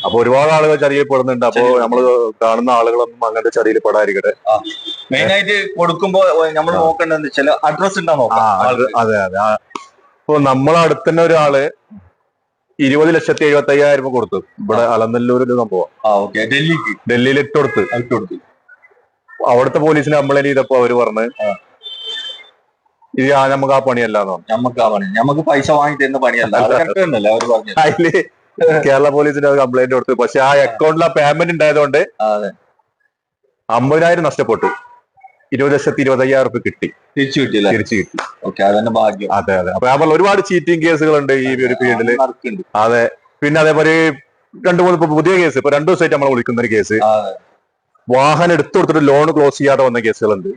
അപ്പൊ ഒരുപാട് ആളുകൾ ചതിയപ്പെടുന്നുണ്ട്. അപ്പൊ നമ്മള് കാണുന്ന ആളുകളൊന്നും അങ്ങനത്തെ ചതിയിൽ പെടാതിരിക്കട്ടെ. മെയിൻ ആയിട്ട് കൊടുക്കുമ്പോ നമ്മൾ നോക്കേണ്ടത് വെച്ചാൽ അഡ്രസ് ഉണ്ടാവും. അതെ അതെ. ഇപ്പൊ നമ്മളെ അടുത്ത് തന്നെ ഒരാള് 20,75,000 രൂപ കൊടുത്തു. ഇവിടെ അലനല്ലൂരിൽ സംഭവം. ഡൽഹിയിൽ ഇട്ടുകൊടുത്ത്. അവിടുത്തെ പോലീസിന് കംപ്ലൈന്റ് ചെയ്തപ്പോ അവര് പറഞ്ഞ് ഇത് നമുക്ക് ആ പണിയല്ലാന്ന് പറഞ്ഞു. നമുക്ക് പൈസ വാങ്ങി തരുന്ന പണിയല്ല. അതില് കേരള പോലീസിന് കംപ്ലൈന്റ് കൊടുത്തു. പക്ഷെ ആ അക്കൗണ്ടിൽ ആ പേയ്മെന്റ് ഉണ്ടായതുകൊണ്ട് 50,000 നഷ്ടപ്പെട്ടു. 20,25,000 രൂപ കിട്ടി. തിരിച്ചു കിട്ടി. ഭാഗ്യം. അതെ അതെ. അപ്പൊ ഞാൻ ഒരുപാട് ചീറ്റിംഗ് കേസുകളുണ്ട് ഈ ഒരു ഫീൽഡില്. അതെ. പിന്നെ അതേപോലെ 2-3 പുതിയ കേസ് ഇപ്പൊ 2 ദിവസമായിട്ട് നമ്മൾ വിളിക്കുന്ന ഒരു കേസ്, വാഹനം എടുത്തു കൊടുത്തിട്ട് ലോൺ ക്ലോസ് ചെയ്യാതെ വന്ന കേസുകളുണ്ട്.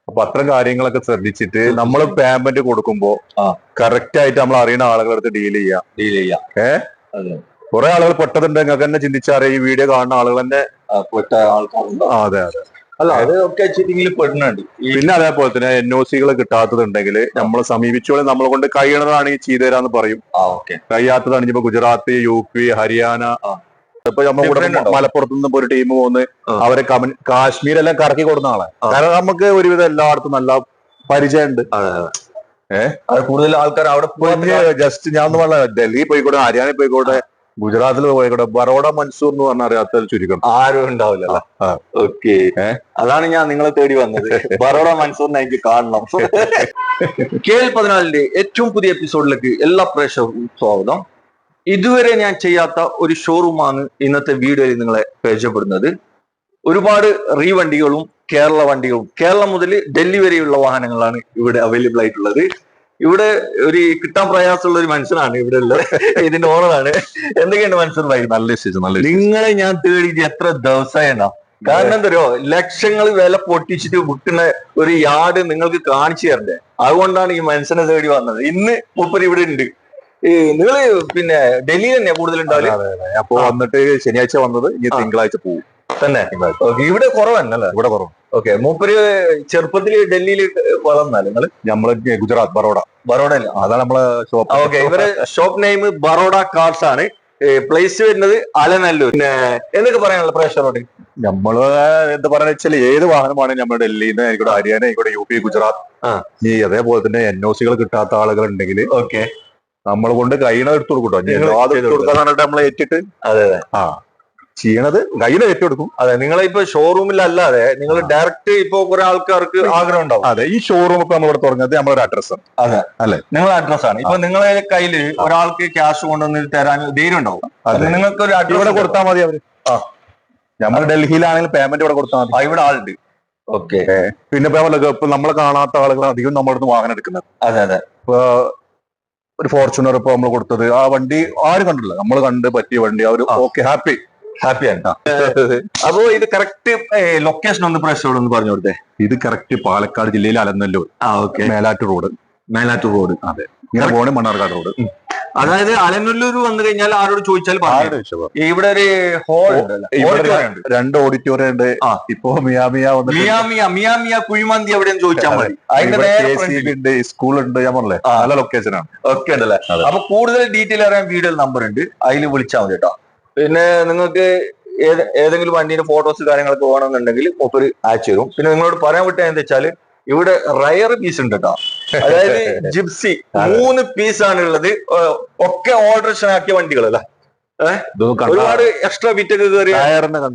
അപ്പൊ അത്തരം കാര്യങ്ങളൊക്കെ ശ്രദ്ധിച്ചിട്ട് നമ്മൾ പേയ്മെന്റ് കൊടുക്കുമ്പോ കറക്റ്റ് ആയിട്ട് നമ്മൾ അറിയുന്ന ആളുകളുടെ അടുത്ത് ഡീൽ ചെയ്യാം. കുറെ ആളുകൾ പെട്ടതുണ്ട്. നിങ്ങൾക്ക് തന്നെ ചിന്തിച്ചാറേ ഈ വീഡിയോ കാണുന്ന ആളുകൾ തന്നെ പെട്ട ആൾക്കാരുണ്ട്. അതെ അതെ. അല്ല അതൊക്കെ ചീറ്റിംഗിൽ പെടുന്നുണ്ട്. പിന്നെ അതേപോലെ തന്നെ NOC കിട്ടാത്തതുണ്ടെങ്കിൽ നമ്മളെ സമീപിച്ചോളെ നമ്മളെ കൊണ്ട് കഴിയണതാണെങ്കിൽ ചെയ്തു തരാന്ന് പറയും. കഴിയാത്തതാണ് ഇപ്പൊ ഗുജറാത്ത്, UP, ഹരിയാന. ഇപ്പൊ നമ്മുടെ മലപ്പുറത്ത് നിന്ന് ഒരു ടീം പോകുന്നത് അവരെ കാശ്മീരെല്ലാം കറക്കി കൊടുക്കുന്ന ആളെ. കാരണം നമുക്ക് ഒരുവിധം എല്ലായിടത്തും നല്ല പരിചയമുണ്ട്. കൂടുതൽ ആൾക്കാർ അവിടെ ജസ്റ്റ് ഞാൻ പറഞ്ഞ ഡൽഹി പോയിക്കോട്ടെ, ഹരിയാനയിൽ പോയിക്കോട്ടെ, ഗുജറാത്തിൽ പോയിക്കോട്ടെ, ബറോഡ മൻസൂർ എന്ന് പറഞ്ഞ അറിയാത്ത ചുരുക്കം ആരും ഉണ്ടാവില്ല. ഓക്കെ, അതാണ് ഞാൻ നിങ്ങളെ തേടി വന്നത്. ബറോഡ മൻസൂറിനെ എനിക്ക് കാണണം. KL14 ഏറ്റവും പുതിയ എപ്പിസോഡിലേക്ക് എല്ലാ പ്രേക്ഷകർക്കും സ്വാഗതം. ഇതുവരെ ഞാൻ ചെയ്യാത്ത ഒരു ഷോറൂമാണ് ഇന്നത്തെ വീഡിയോയിൽ നിങ്ങളെ പരിചയപ്പെടുന്നത്. ഒരുപാട് വണ്ടികളും കേരള വണ്ടികളും, കേരളം മുതൽ ഡൽഹി വരെയുള്ള വാഹനങ്ങളാണ് ഇവിടെ അവൈലബിൾ ആയിട്ടുള്ളത്. ഇവിടെ ഒരു കിട്ടാൻ പ്രയാസമുള്ള ഒരു മനുഷ്യനാണ് ഇവിടെ ഉള്ളത്. ഇതിന്റെ ഓണറാണ്. എന്തൊക്കെയുണ്ട് മൻസൂർ ഭായി? നല്ല വിശേഷം. നിങ്ങളെ ഞാൻ തേടിയിട്ട് എത്ര ദിവസമായിട്ടാ. കാരണം എന്തോ ലക്ഷങ്ങൾ വില പൊട്ടിച്ചിട്ട് വിൽക്കുന്ന ഒരു യാർഡ് നിങ്ങൾക്ക് കാണിച്ചു തരണ്ടേ. അതുകൊണ്ടാണ് ഈ മനുഷ്യനെ തേടി വന്നത്. ഇന്ന് മൂപ്പര് ഇവിടെ ഉണ്ട്. നിങ്ങള് പിന്നെ ഡൽഹിയിൽ തന്നെയാ കൂടുതൽ ഉണ്ടാവില്ല? അപ്പൊ വന്നിട്ട് ശനിയാഴ്ച വന്നത്, ഇനി തിങ്കളാഴ്ച പോകും തന്നെ. ഇവിടെ കുറവന്നല്ലേ? ഇവിടെ കുറവ്. ഓക്കെ. മൂപ്പര് ചെറുപ്പത്തില് ഡൽഹിയിൽ വളർന്നാല് നിങ്ങള്? നമ്മള് ഗുജറാത്ത് ബറോഡ അതാണ് നമ്മളെ ഷോപ്പ്. ഓക്കെ. ഇവരെ ഷോപ്പ് നെയിം ബറോഡ കാർസ് ആണ്. പ്ലേസ് വരുന്നത് അലനല്ലൂർ. പിന്നെ എന്തൊക്കെ പറയാനുള്ള പ്രേക്ഷകരോട്? നമ്മള് എന്താ പറയാന്ന് വെച്ചാൽ ഏത് വാഹനമാണ് നമ്മൾ ഡൽഹിയിൽ നിന്ന് ആയിക്കോട്ടെ, ഹരിയാന ആയിക്കോട്ടെ, UP, ഗുജറാത്ത്, ഈ അതേപോലെ തന്നെ NOC കിട്ടാത്ത ആളുകൾ ഉണ്ടെങ്കിൽ ഓക്കെ നമ്മളെ കൊണ്ട് കഴിയണ എടുത്തു കൊടുക്കും. നമ്മളെ ഏറ്റിട്ട് ചെയ്യണത് കയ്യിൽ ഏറ്റെടുക്കും. അതെ. നിങ്ങളിപ്പോ ഷോറൂമിലല്ലാതെ നിങ്ങൾ ഡയറക്റ്റ് ഇപ്പൊ കുറെ ആൾക്കാർക്ക് ആഗ്രഹം ഉണ്ടാവും. അതെ. ഈ ഷോറൂം ഇപ്പൊ നമ്മളിവിടെ തുടങ്ങുന്നത് നമ്മളൊരു അഡ്രസ്സാണ്. അതെ അല്ലെ? നിങ്ങളെ അഡ്രസ്സാണ്. ഇപ്പൊ നിങ്ങളെ കയ്യിൽ ഒരാൾക്ക് ക്യാഷ് കൊണ്ടുവന്ന് തരാൻ ധൈര്യം ഉണ്ടാവും. നിങ്ങൾക്ക് ഒരു ഇവിടെ കൊടുത്താൽ മതി. അവര് നമ്മൾ ഡൽഹിയിലാണെങ്കിൽ പേയ്മെന്റ് ഇവിടെ കൊടുത്താൽ മതി. ഇവിടെ ആളുണ്ട്. ഓക്കെ. പിന്നെ ഇപ്പൊ നമ്മളെ കാണാത്ത ആളുകൾ അധികം നമ്മുടെ അടുത്ത് വാഹനം എടുക്കുന്നത്. അതെ അതെ. ഇപ്പൊ ഒരു ഫോർച്യൂണർ ഇപ്പൊ നമ്മൾ കൊടുത്തത്, ആ വണ്ടി ആരും കണ്ടില്ല, നമ്മൾ കണ്ട് പറ്റിയ വണ്ടി. അവർ ഓക്കെ, ഹാപ്പിയാണ്. അപ്പോ ഇത് കറക്റ്റ് ലൊക്കേഷൻ ഒന്ന് പ്രേക്ഷകരോട് ഒന്ന് പറഞ്ഞു കൊടുത്തേ. ഇത് കറക്റ്റ് പാലക്കാട് ജില്ലയിലെ അലനല്ലൂർ. മേലാറ്റൂർ റോഡ്. അതെ. ഇങ്ങനെ പോണേ മണ്ണാർക്കാട് റോഡ്. അതായത് അലനല്ലൂർ വന്നു കഴിഞ്ഞാൽ ആരോട് ചോദിച്ചാൽ ഇവിടെ ഒരു ഹോൾ ഉണ്ട്, 2 ഓഡിറ്റോറിയം ഉണ്ട്. ഇപ്പൊ മിയാമിയ കുഴിമന്തി എവിടെയെന്ന് ചോദിച്ചാൽ മതി. അതിന്റെ സ്കൂളുണ്ട്. ഞാൻ പറഞ്ഞേ നല്ല ലൊക്കേഷനാണ്. ഓക്കെ ഉണ്ടല്ലേ? അപ്പൊ കൂടുതൽ ഡീറ്റെയിൽ അറിയാൻ വീഡിയോ നമ്പർ ഉണ്ട്, അതിൽ വിളിച്ചാൽ മതി കേട്ടോ. പിന്നെ നിങ്ങൾക്ക് ഏതെങ്കിലും വണ്ടീന്റെ ഫോട്ടോസ് കാര്യങ്ങളൊക്കെ വേണമെന്നുണ്ടെങ്കിൽ ഒപ്പര് അയച്ചു തരും. പിന്നെ നിങ്ങളോട് പറയാൻ വിട്ട എന്താ വെച്ചാല് ഇവിടെ റയർ പീസ് ഉണ്ട് കേട്ടോ. അതായത് ജിപ്സി 3 പീസാണ് ഉള്ളത്. ഒക്കെ ഓൾട്രേഷൻ ആക്കിയ വണ്ടികളല്ല, ഒരുപാട് എക്സ്ട്രാ ബിറ്റൊക്കെ കയറി.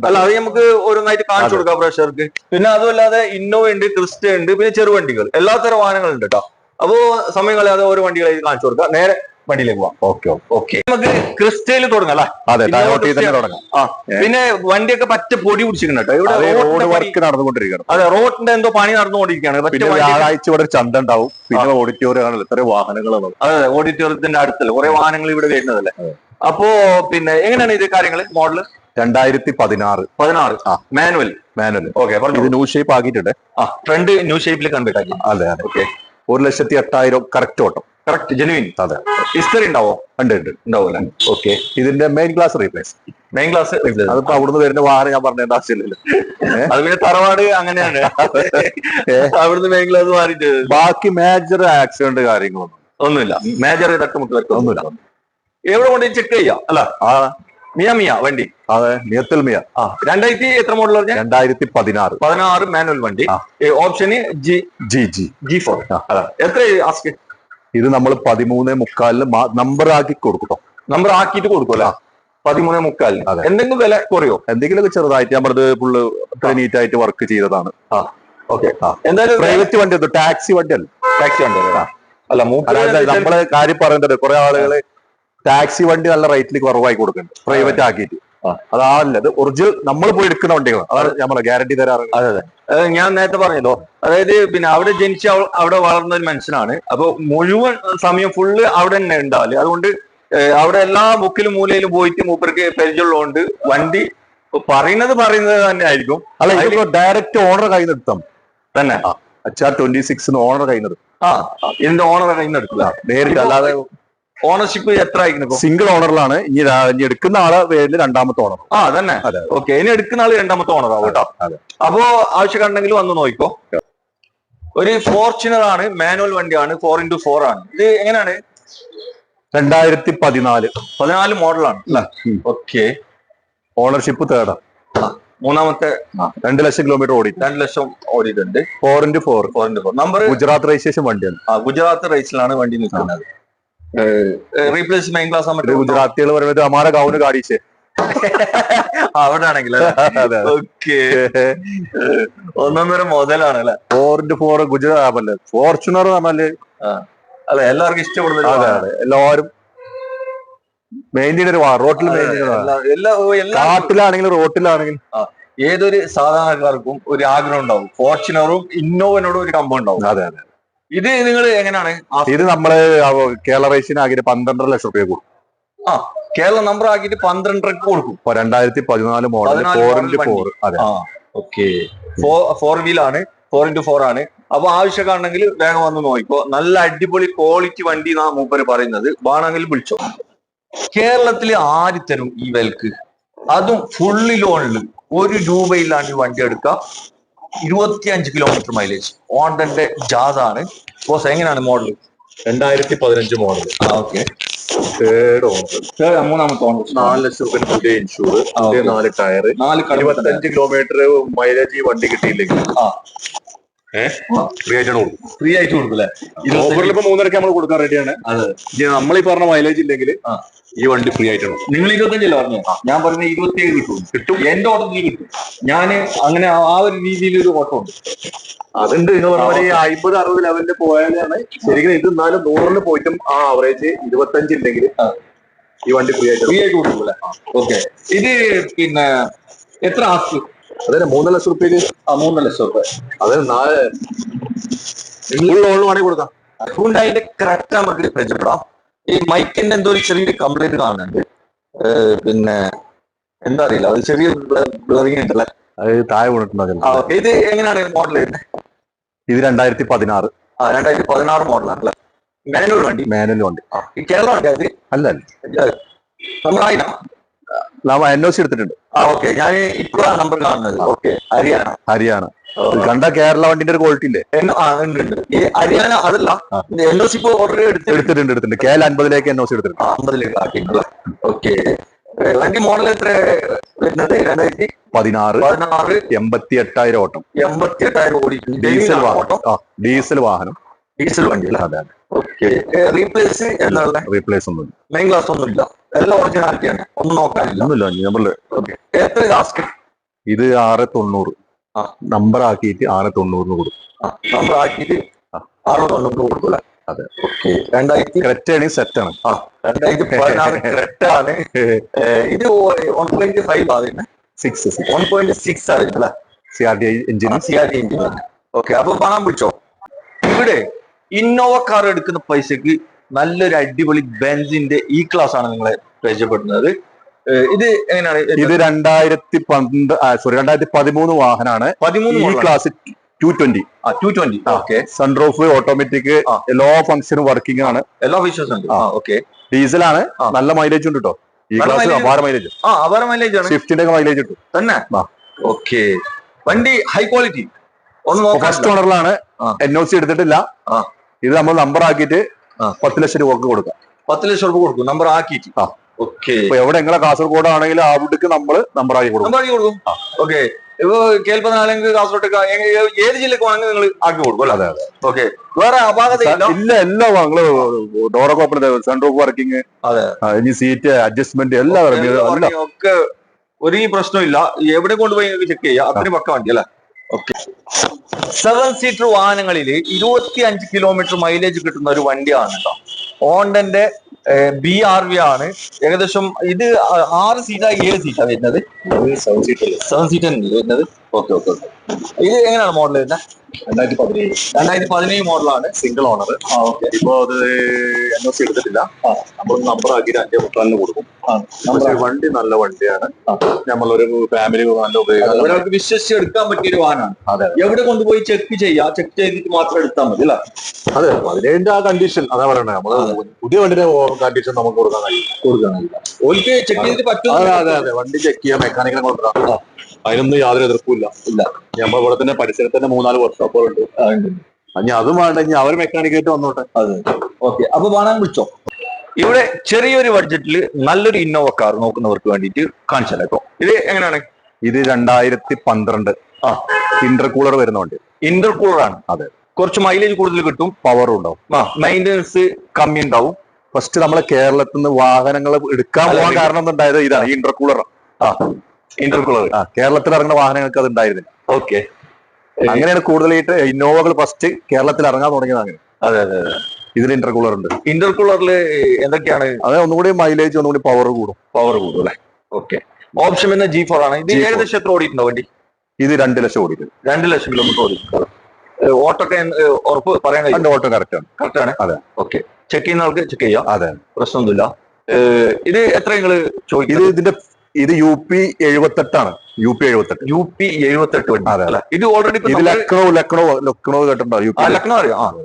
അല്ല, അത് നമുക്ക് ഓരോന്നായിട്ട് കാണിച്ചു കൊടുക്കാം പ്രേക്ഷകർക്ക്. പിന്നെ അതുമല്ലാതെ ഇന്നോവ ഉണ്ട്, ക്രിസ്റ്റ ഉണ്ട്, പിന്നെ ചെറുവണ്ടികൾ, എല്ലാത്തരം വാഹനങ്ങളുണ്ട് കേട്ടോ. അപ്പോ സമയം കളയാതെ ഓരോ വണ്ടികളായി കാണിച്ചു കൊടുക്കാം. നേരെ വണ്ടിയിലേക്ക് പോവാം. ഓക്കെ. നമുക്ക് ക്രിസ്റ്റയിൽ തുടങ്ങാം അല്ലേ? പിന്നെ വണ്ടിയൊക്കെ പറ്റ പൊടി പിടിച്ചിരിക്കണം കേട്ടോ. ഇവിടെ റോഡ് വർക്ക് നടന്നുകൊണ്ടിരിക്കണം. അതെ, റോഡിന്റെ എന്തോ പണി നടന്നുകൊണ്ടിരിക്കുകയാണ്. വ്യാഴാഴ്ച ഇവിടെ ചന്ത ഉണ്ടാവും. പിന്നെ ഓഡിറ്റോറിയം ഇത്ര വാഹനങ്ങളാണ്. അതെ, ഓഡിറ്റോറിയത്തിന്റെ അടുത്തല്ല കുറെ വാഹനങ്ങൾ ഇവിടെ വരുന്നതല്ലേ. അപ്പോ പിന്നെ എങ്ങനെയാണ് ഇത് കാര്യങ്ങള്? Model 2016 manual. ഓക്കെ. ഇത് ന്യൂ ഷേപ്പ് ആക്കിയിട്ടുണ്ട്. ഫ്രണ്ട് ന്യൂ ഷേപ്പിൽ കൺവേർട്ട് ആക്കി. അതെ. ഓക്കെ. 1,08,000 കറക്റ്റ് ഓട്ടം. Correct genuine. അതെ. ഹിസ്റ്ററി ഉണ്ടാവോ? ഉണ്ട്. ഉണ്ടാവൂല. ഓക്കെ. ഇതിന്റെ മെയിൻ ക്ലാസ് റീപ്ലേസ്. അതിപ്പോ അവിടുന്ന് വരുന്ന വാഹനം ഞാൻ പറഞ്ഞേണ്ട ആവശ്യമില്ലല്ലോ. അത് പിന്നെ തറവാട് അങ്ങനെയാണ്. അവിടുന്ന് മെയിൻ ക്ലാസ് മാറിയിട്ട് ബാക്കി മേജർ ആക്സിഡന്റ് കാര്യങ്ങളൊന്നും ഒന്നുമില്ല. മേജർ തട്ടുമുട്ട് ഒന്നുമില്ല. എവിടെ കൊണ്ട് ചെക്ക് ചെയ്യാം അല്ല മിയ വണ്ടി. അതെ, മിയത്തിൽ മിയ. 2000 എത്ര മോഡൽ പറഞ്ഞ? 2016 മാനുവൽ വണ്ടി. ഓപ്ഷന് G4. എത്ര ആസ്ക്? ഇത് നമ്മൾ 13.25 നമ്പർ ആക്കി കൊടുക്കും. നമ്പർ ആക്കിയിട്ട് കൊടുക്കുമല്ലോ. 13.25. എന്തെങ്കിലും വില കുറയോ? എന്തെങ്കിലുമൊക്കെ ചെറുതായിട്ട് നമ്മളത് ഫുള്ള് നീറ്റ് ആയിട്ട് വർക്ക് ചെയ്തതാണ്. ഓക്കെ. എന്തായാലും പ്രൈവറ്റ് വണ്ടി, ടാക്സി വണ്ടി അല്ല. ടാക്സി വണ്ടി അല്ല. നമ്മള് കാര്യം പറയുന്നത് കുറെ ആളുകള് ടാക്സി വണ്ടി നല്ല റേറ്റിൽ കുറവായി കൊടുക്കുന്നുണ്ട് പ്രൈവറ്റ് ആക്കിയിട്ട്. അതാണല്ലത് ഒറിജിനൽ നമ്മൾ പോയി എടുക്കുന്ന വണ്ടികളാണ്. അതാണ് നമ്മൾ ഗ്യാരണ്ടി തരാറ്. അതെ. ഞാൻ നേരത്തെ പറഞ്ഞല്ലോ, അതായത് പിന്നെ അവിടെ ജനിച്ച അവിടെ വളർന്ന ഒരു മനുഷ്യനാണ്. അപ്പൊ മുഴുവൻ സമയം ഫുള്ള് അവിടെ തന്നെ ഉണ്ടാവില്ല. അതുകൊണ്ട് അവിടെ എല്ലാ മുക്കിലും മൂലയിലും പോയിട്ട് മൂപ്പർക്ക് പരിചയമുള്ളതുകൊണ്ട് വണ്ടി പറയുന്നത് തന്നെ ആയിരിക്കും. അല്ല, ഇതിപ്പോ ഡയറക്റ്റ് ഓണർ കയ്യിൽ നിന്ന് എടുത്താൽ തന്നെ. HR26 ഓണർ കയ്യിൽ നിന്ന് ഇതിന്റെ ഓണർ കയ്യിൽ നിന്ന് എടുക്കില്ല നേരിട്ട്. അല്ലാതെ ഓണർഷിപ്പ് എത്ര ആയിരിക്കും? സിംഗിൾ ഓണറിലാണ്. ഇനി എടുക്കുന്ന ആളെ പേരിൽ രണ്ടാമത്തെ ഓണർ. തന്നെ. ഓക്കെ. ഇനി എടുക്കുന്ന ആള് രണ്ടാമത്തെ ഓണർ ആവും കേട്ടോ. അപ്പോ ആവശ്യമുണ്ടെങ്കിൽ വന്ന് നോക്കിക്കോ. ഒരു ഫോർച്യൂണർ ആണ്, മാനുവൽ വണ്ടിയാണ്, 4x4 ആണ്. ഇത് എങ്ങനെയാണ്? 2014 മോഡലാണ്. ഓക്കെ. Ownership third. മൂന്നാമത്തെ. 2 ലക്ഷം കിലോമീറ്റർ ഓടി. 2 ലക്ഷം ഓടിയിട്ടുണ്ട്. 4x4 number. ഗുജറാത്ത് രജിസ്ട്രേഷൻ വണ്ടിയാണ്. ഗുജറാത്ത് റേസിലാണ് വണ്ടി നിൽക്കുന്നത്. റീപ്ലേസ് മെയിൻ ക്ലാസ് ആകുമ്പോൾ ഗുജറാത്തികൾ പറയുന്നത് അമാര ഗൗന് കാടിച്ചേ അവിടെ ആണെങ്കിൽ. ഓക്കെ. 1.5 മുതലാണ് അല്ലെ. 4x4 ഗുജറാത്ത് ഫോർച്യൂണർ പറഞ്ഞാല് അല്ല എല്ലാവർക്കും ഇഷ്ടപ്പെടുന്നത്. അതെ, എല്ലാവരും മെയിൻറ്റെയിൻ റോട്ടിൽ കാട്ടിലാണെങ്കിലും റോട്ടിലാണെങ്കിലും ഏതൊരു സാധാരണക്കാർക്കും ഒരു ആഗ്രഹം ഉണ്ടാവും. ഫോർച്യൂണറും ഇന്നോവനോടും ഒരു കമ്പം ഉണ്ടാവും. അതെ. ഇത് നിങ്ങൾ എങ്ങനെയാണ്? ഇത് നമ്മള് കേരള റേസിന് ആക്കിയിട്ട് 12.5 ലക്ഷം രൂപ കൊടുക്കും. കേരള നമ്പർ ആക്കിയിട്ട് 12.5 കൊടുക്കും. 2014 മോഡൽ 4x4. അതെ. ഓക്കെ. 4 വീലാണ്, 4x4 ആണ്. അപ്പൊ ആവശ്യക്കാണെങ്കിൽ വേഗം വന്ന് നോക്കിക്കോ. നല്ല അടിപൊളി ക്വാളിറ്റി വണ്ടി എന്നാ മൂപ്പര് പറയുന്നത്. വേണമെങ്കിൽ വിളിച്ചോ. കേരളത്തിൽ ആര് തരും ഈ വിലക്ക്? അതും ഫുള്ളി ലോണില് 1 രൂപയില്ലാണ്ട് വണ്ടി എടുക്കാം. 25 കിലോമീറ്റർ മൈലേജ്. ഹോണ്ടന്റെ ജാസ് ആണ്. ബോസ് എങ്ങനെയാണ് model? 2015 model. Okay. Third owner. മൂന്നാമത്തെ ഓണർ. 4 ലക്ഷം രൂപ പുതിയ ഇൻഷൂർ, 4 ടയർ, 25 കിലോമീറ്റർ മൈലേജ് ഈ വണ്ടി കിട്ടിയില്ലെങ്കിൽ ഫ്രീ ആയിട്ട് കൊടുക്കും അല്ലെ? ഓഫറിൽ ഇപ്പൊ 3.5 നമ്മൾ കൊടുക്കാൻ റെഡിയാണ്. നമ്മൾ ഈ പറഞ്ഞ മൈലേജ് ഇല്ലെങ്കിൽ ഈ വണ്ടി ഫ്രീ ആയിട്ടാണ്. നിങ്ങൾ 25 പറഞ്ഞു. ഞാൻ പറഞ്ഞ 27 കിട്ടും. എന്റെ ഓട്ടത്തിൽ കിട്ടും. ഞാന് അങ്ങനെ ആ ഒരു രീതിയിൽ ഒരു ഓട്ടം ഉണ്ട്. അതുണ്ട്. നിങ്ങൾ പറഞ്ഞ 50-60 ലെവലിൽ പോയാലാണ് ശരിക്കും. ഇത് എന്നാലും 100 പോയിട്ടും ആ ആവറേജ് 25 ഇല്ലെങ്കിൽ ഈ വണ്ടി ഫ്രീ ആയിട്ട് കൊടുക്കും അല്ലെ? ഓക്കെ. ഇത് പിന്നെ എത്ര ആസ്ക്? അതെ, 3 ലക്ഷം റുപ്യക്ക്. 3 ലക്ഷം രൂപ. അതെ, 4 ലോൺ വേണമെങ്കിൽ കൊടുക്കാം. ഹ്യുണ്ടായിന്റെ കറക്റ്റ് നമുക്ക് പരിചയപ്പെടാം. ഈ മൈക്കിന്റെ എന്തോ ഒരു ചെറിയൊരു കംപ്ലൈന്റ് കാണുന്നുണ്ട്. പിന്നെ എന്താ അറിയില്ല, അത് ചെറിയ ബ്ലറിംഗ് ഉണ്ടല്ലേ? അത് താഴെ വീണിട്ടുണ്ടാകും. ഇത് എങ്ങനെയാണ് മോഡൽ വരുന്നത്? ഇത് 2016. 2016 മോഡലാണല്ലേ? മാനുവൽ വണ്ടി. ഈ കേരള വണ്ടി അത് അല്ല, നമ്മൾ NOC എടുത്തിട്ടുണ്ട്. ഓക്കെ. ഞാൻ ഇപ്പോഴാണ് നമ്പർ കാണുന്നത്. ഓക്കെ. ഹരിയാന കണ്ട കേരള വണ്ടിന്റെ ഒരു ക്വാളിറ്റി ഇല്ലേ? ഈ ഹരിയാന അതല്ല, NOC ഇപ്പൊ ഓർഡർ എടുത്തിട്ടുണ്ട്. KL50 NOC എടുത്തിട്ടുണ്ട്. 50 ആക്കിയിട്ടുള്ള. ഓക്കെ. വണ്ടി മോഡൽ എത്ര വരുന്നത്? 2016. 88,000 ഓട്ടം. 88,000 ഓടിക്കും. ഡീസൽ വാഹനം. ഡീസൽ വണ്ടി അല്ല? അതെ. ഓക്കെ. റീപ്ലേസ് എന്നുള്ള? റീപ്ലേസ് ഒന്നും മെയിൻ ക്ലാസ് ഒന്നുമില്ല. എല്ലാം ഒറിജിനാലിറ്റിയാണ്. ഒന്നും നോക്കാനില്ല. എത്ര ആസ്ക്? ഇത് 690. നമ്പർ ആക്കിയിട്ട് 690 കൊടുക്കും. നമ്പർ ആക്കിയിട്ട് 690 കൊടുക്കൂല? അതെ. ഓക്കെ. 2000 ക്രെറ്റയാണ്, സെറ്റാണ്. 2016 ക്രെറ്റാണ്. ഇത് 1.5 ആദ്യം 1.6 ആയിരുന്നല്ലേ? CRT engine. ഓക്കെ. അപ്പൊ പണം പിടിച്ചോ. ഇവിടെ ഇന്നോവ കാർ എടുക്കുന്ന പൈസക്ക് നല്ലൊരു അടിപൊളി ബെൻസിന്റെ ഈ ക്ലാസ് ആണ് നിങ്ങളെ പരിചയപ്പെടുന്നത്. ഇത് എങ്ങനെയാണ്? ഇത് 2013 വാഹനമാണ്. 13 ക്ലാസ് 220. ഓക്കെ. സൺറൂഫ്, ഓട്ടോമാറ്റിക്, എല്ലാ ഫംഗ്ഷനും വർക്കിംഗ് ആണ്. എല്ലാ ഫീച്ചേഴ്സും ഉണ്ട്. ഓക്കെ. ഡീസലാണ്. നല്ല മൈലേജ് ഉണ്ട് കേട്ടോ. ഈ ക്ലാസ് അപാര മൈലേജ്. അപാര മൈലേജ് ആണ്. സ്വിഫ്റ്റിന്റെ ഒക്കെ മൈലേജ് കിട്ടും തന്നെ. ഓക്കെ. വണ്ടി ഹൈ ക്വാളിറ്റി. ഫസ്റ്റ് ഓണറിലാണ്. NOC എടുത്തിട്ടില്ല. ഇത് നമ്മൾ നമ്പർ ആക്കിയിട്ട് 10 ലക്ഷം രൂപക്ക് കൊടുക്കാം. 10 ലക്ഷം രൂപ കൊടുക്കും നമ്പർ ആക്കിയിട്ട്. ഓക്കെ. ഇപ്പൊ എവിടെ നിങ്ങളെ കാസർഗോഡ് ആണെങ്കിൽ അവിടേക്ക് നമ്മള് നമ്പറാക്കി കൊടുക്കും. ഓക്കെ. ഇപ്പൊ കേൾപ്പന അല്ലെങ്കിൽ കാസർഗോഡ് ഏത് ജില്ലക്ക് വേണമെങ്കിൽ നിങ്ങൾ ആക്കി കൊടുക്കും അല്ലേ? അതെ. ഓക്കെ. വേറെ അപാകത ഇല്ല, എല്ലാം നിങ്ങള് ഡോറൊക്കെ ഓപ്പൺ സൺറൂഫ് വർക്കിംഗ്, അതെ, ഇനി സീറ്റ് അഡ്ജസ്റ്റ്മെന്റ് എല്ലാം ഒക്കെ ഒരു പ്രശ്നമില്ല. എവിടെ കൊണ്ടുപോയി ചെക്ക് ചെയ്യാം. അത്രയും പക്ക വണ്ടി അല്ലേ? ഓക്കെ. 7 സീറ്റർ വാഹനങ്ങളിൽ 25 കിലോമീറ്റർ മൈലേജ് കിട്ടുന്ന ഒരു വണ്ടിയാണ് കേട്ടോ. ഹോണ്ടന്റെ BRV ആണ്. ഏകദേശം ഇത് 6 സീറ്റാ 7 സീറ്റാ വരുന്നത്? 7 സീറ്റ് വരുന്നത്. ഓക്കെ. ഇത് എങ്ങനെയാണ് മോഡൽ വരുന്നത്? 2017 മോഡലാണ്. Single owner. ഓക്കെ. ഇപ്പൊ അത് NOC എടുത്തിട്ടില്ല. നമ്മൾ നമ്പർ ആക്കി 5.30 കൊടുക്കും. വണ്ടി നല്ല വണ്ടിയാണ്. നമ്മളൊരു ഫാമിലി നല്ല ഉപയോഗം, ഒരാൾക്ക് വിശ്വസിച്ച് എടുക്കാൻ പറ്റിയ ഒരു വാഹനമാണ്. അതെ. എവിടെ കൊണ്ടുപോയി ചെക്ക് ചെയ്യാം, ചെക്ക് ചെയ്തിട്ട് മാത്രം എടുത്താൽ മതി അല്ലേ? അതെ, അതിന്റെ ആ കണ്ടീഷൻ അതാ പറയണേ. നമ്മള് പുതിയ വണ്ടിയുടെ കണ്ടീഷൻ നമുക്ക് കൊടുക്കാൻ കഴിയില്ല. ഓൾക്ക് ചെക്ക് ചെയ്തിട്ട് പറ്റും. അതെ, വണ്ടി ചെക്ക് ചെയ്യാം, മെക്കാനിക്കിനെ കൊണ്ടുവരാം. അതിനൊന്നും യാതൊരു എതിർപ്പില്ല. നമ്മൾ ഇവിടെ തന്നെ പരിസരത്ത് തന്നെ 3-4 വർക്ക്ഷോപ്പുകളുണ്ട്. ഇനി അതും വേണ്ട, ഇനി അവർ മെക്കാനിക്കായിട്ട് വന്നോട്ടെ. അതെ. ഓക്കെ. അപ്പൊ വാങ്ങാൻ വിളിച്ചോ. ഇവിടെ ചെറിയൊരു ബഡ്ജറ്റിൽ നല്ലൊരു ഇന്നോവ കാർ നോക്കുന്നവർക്ക് വേണ്ടിയിട്ട് കാണിച്ചാൽ കേട്ടോ. ഇത് എങ്ങനെയാണ്? ഇത് 2012 ഇന്റർകൂളർ വരുന്ന വണ്ടി. ഇന്റർകൂളർ ആണ്. അതെ. കുറച്ച് മൈലേജ് കൂടുതൽ കിട്ടും, പവറും ഉണ്ടാവും, മെയിൻ്റെനൻസ് കമ്മി ഉണ്ടാവും. ഫസ്റ്റ് നമ്മളെ കേരളത്തിൽ നിന്ന് വാഹനങ്ങൾ എടുക്കാൻ പോകാൻ കാരണം ഉണ്ടായത് ഇതാണ്, ഇന്റർകൂളർ. ഇന്റർകൂളർ കേരളത്തിൽ ഇറങ്ങുന്ന വാഹനങ്ങൾക്ക് അത് ഉണ്ടായിരുന്നില്ല. ഓക്കെ. അങ്ങനെയാണ് കൂടുതലായിട്ട് ഇന്നോവകൾ ഫസ്റ്റ് കേരളത്തിൽ ഇറങ്ങാൻ തുടങ്ങിയത്. അങ്ങനെ. അതെ. ഇതിൽ ഇന്റർകൂളർ ഉണ്ട്. ഇന്റർകൂളറിൽ എന്തൊക്കെയാണ്? അതെ, ഒന്നുകൂടി മൈലേജ്, ഒന്നുകൂടി പവർ കൂടും അല്ലേ? ഓക്കെ. ഓപ്ഷൻ പിന്നെ G4 ആണ്. ഇത് ഏകദേശം എത്ര ഓടിയിട്ടുണ്ടോ വണ്ടി? ഇത് 2 ലക്ഷം ഓടിയിട്ടുണ്ട്. 2 ലക്ഷം കിലോമീറ്റർ ഓടിയിട്ടുണ്ട്. ഓട്ടോക്കെ ഉറപ്പ് പറയാൻ കഴിയും? ഓട്ടോ കറക്റ്റ് ആണ്. അതെ. ഓക്കെ. ചെക്ക് ചെയ്യുന്ന ആൾക്ക് ചെക്ക് ചെയ്യാം. അതെ, പ്രശ്നമൊന്നുമില്ല. ഇത് എത്ര നിങ്ങൾ ചോദിക്കും? ഇത് UP 78 ആണ്. UP 78 വണ്ടി. അതെ. ഇത് ഓൾറെഡി ലക്നോ കേട്ടിട്ടുണ്ടോ? ലക്നോ അറിയാം.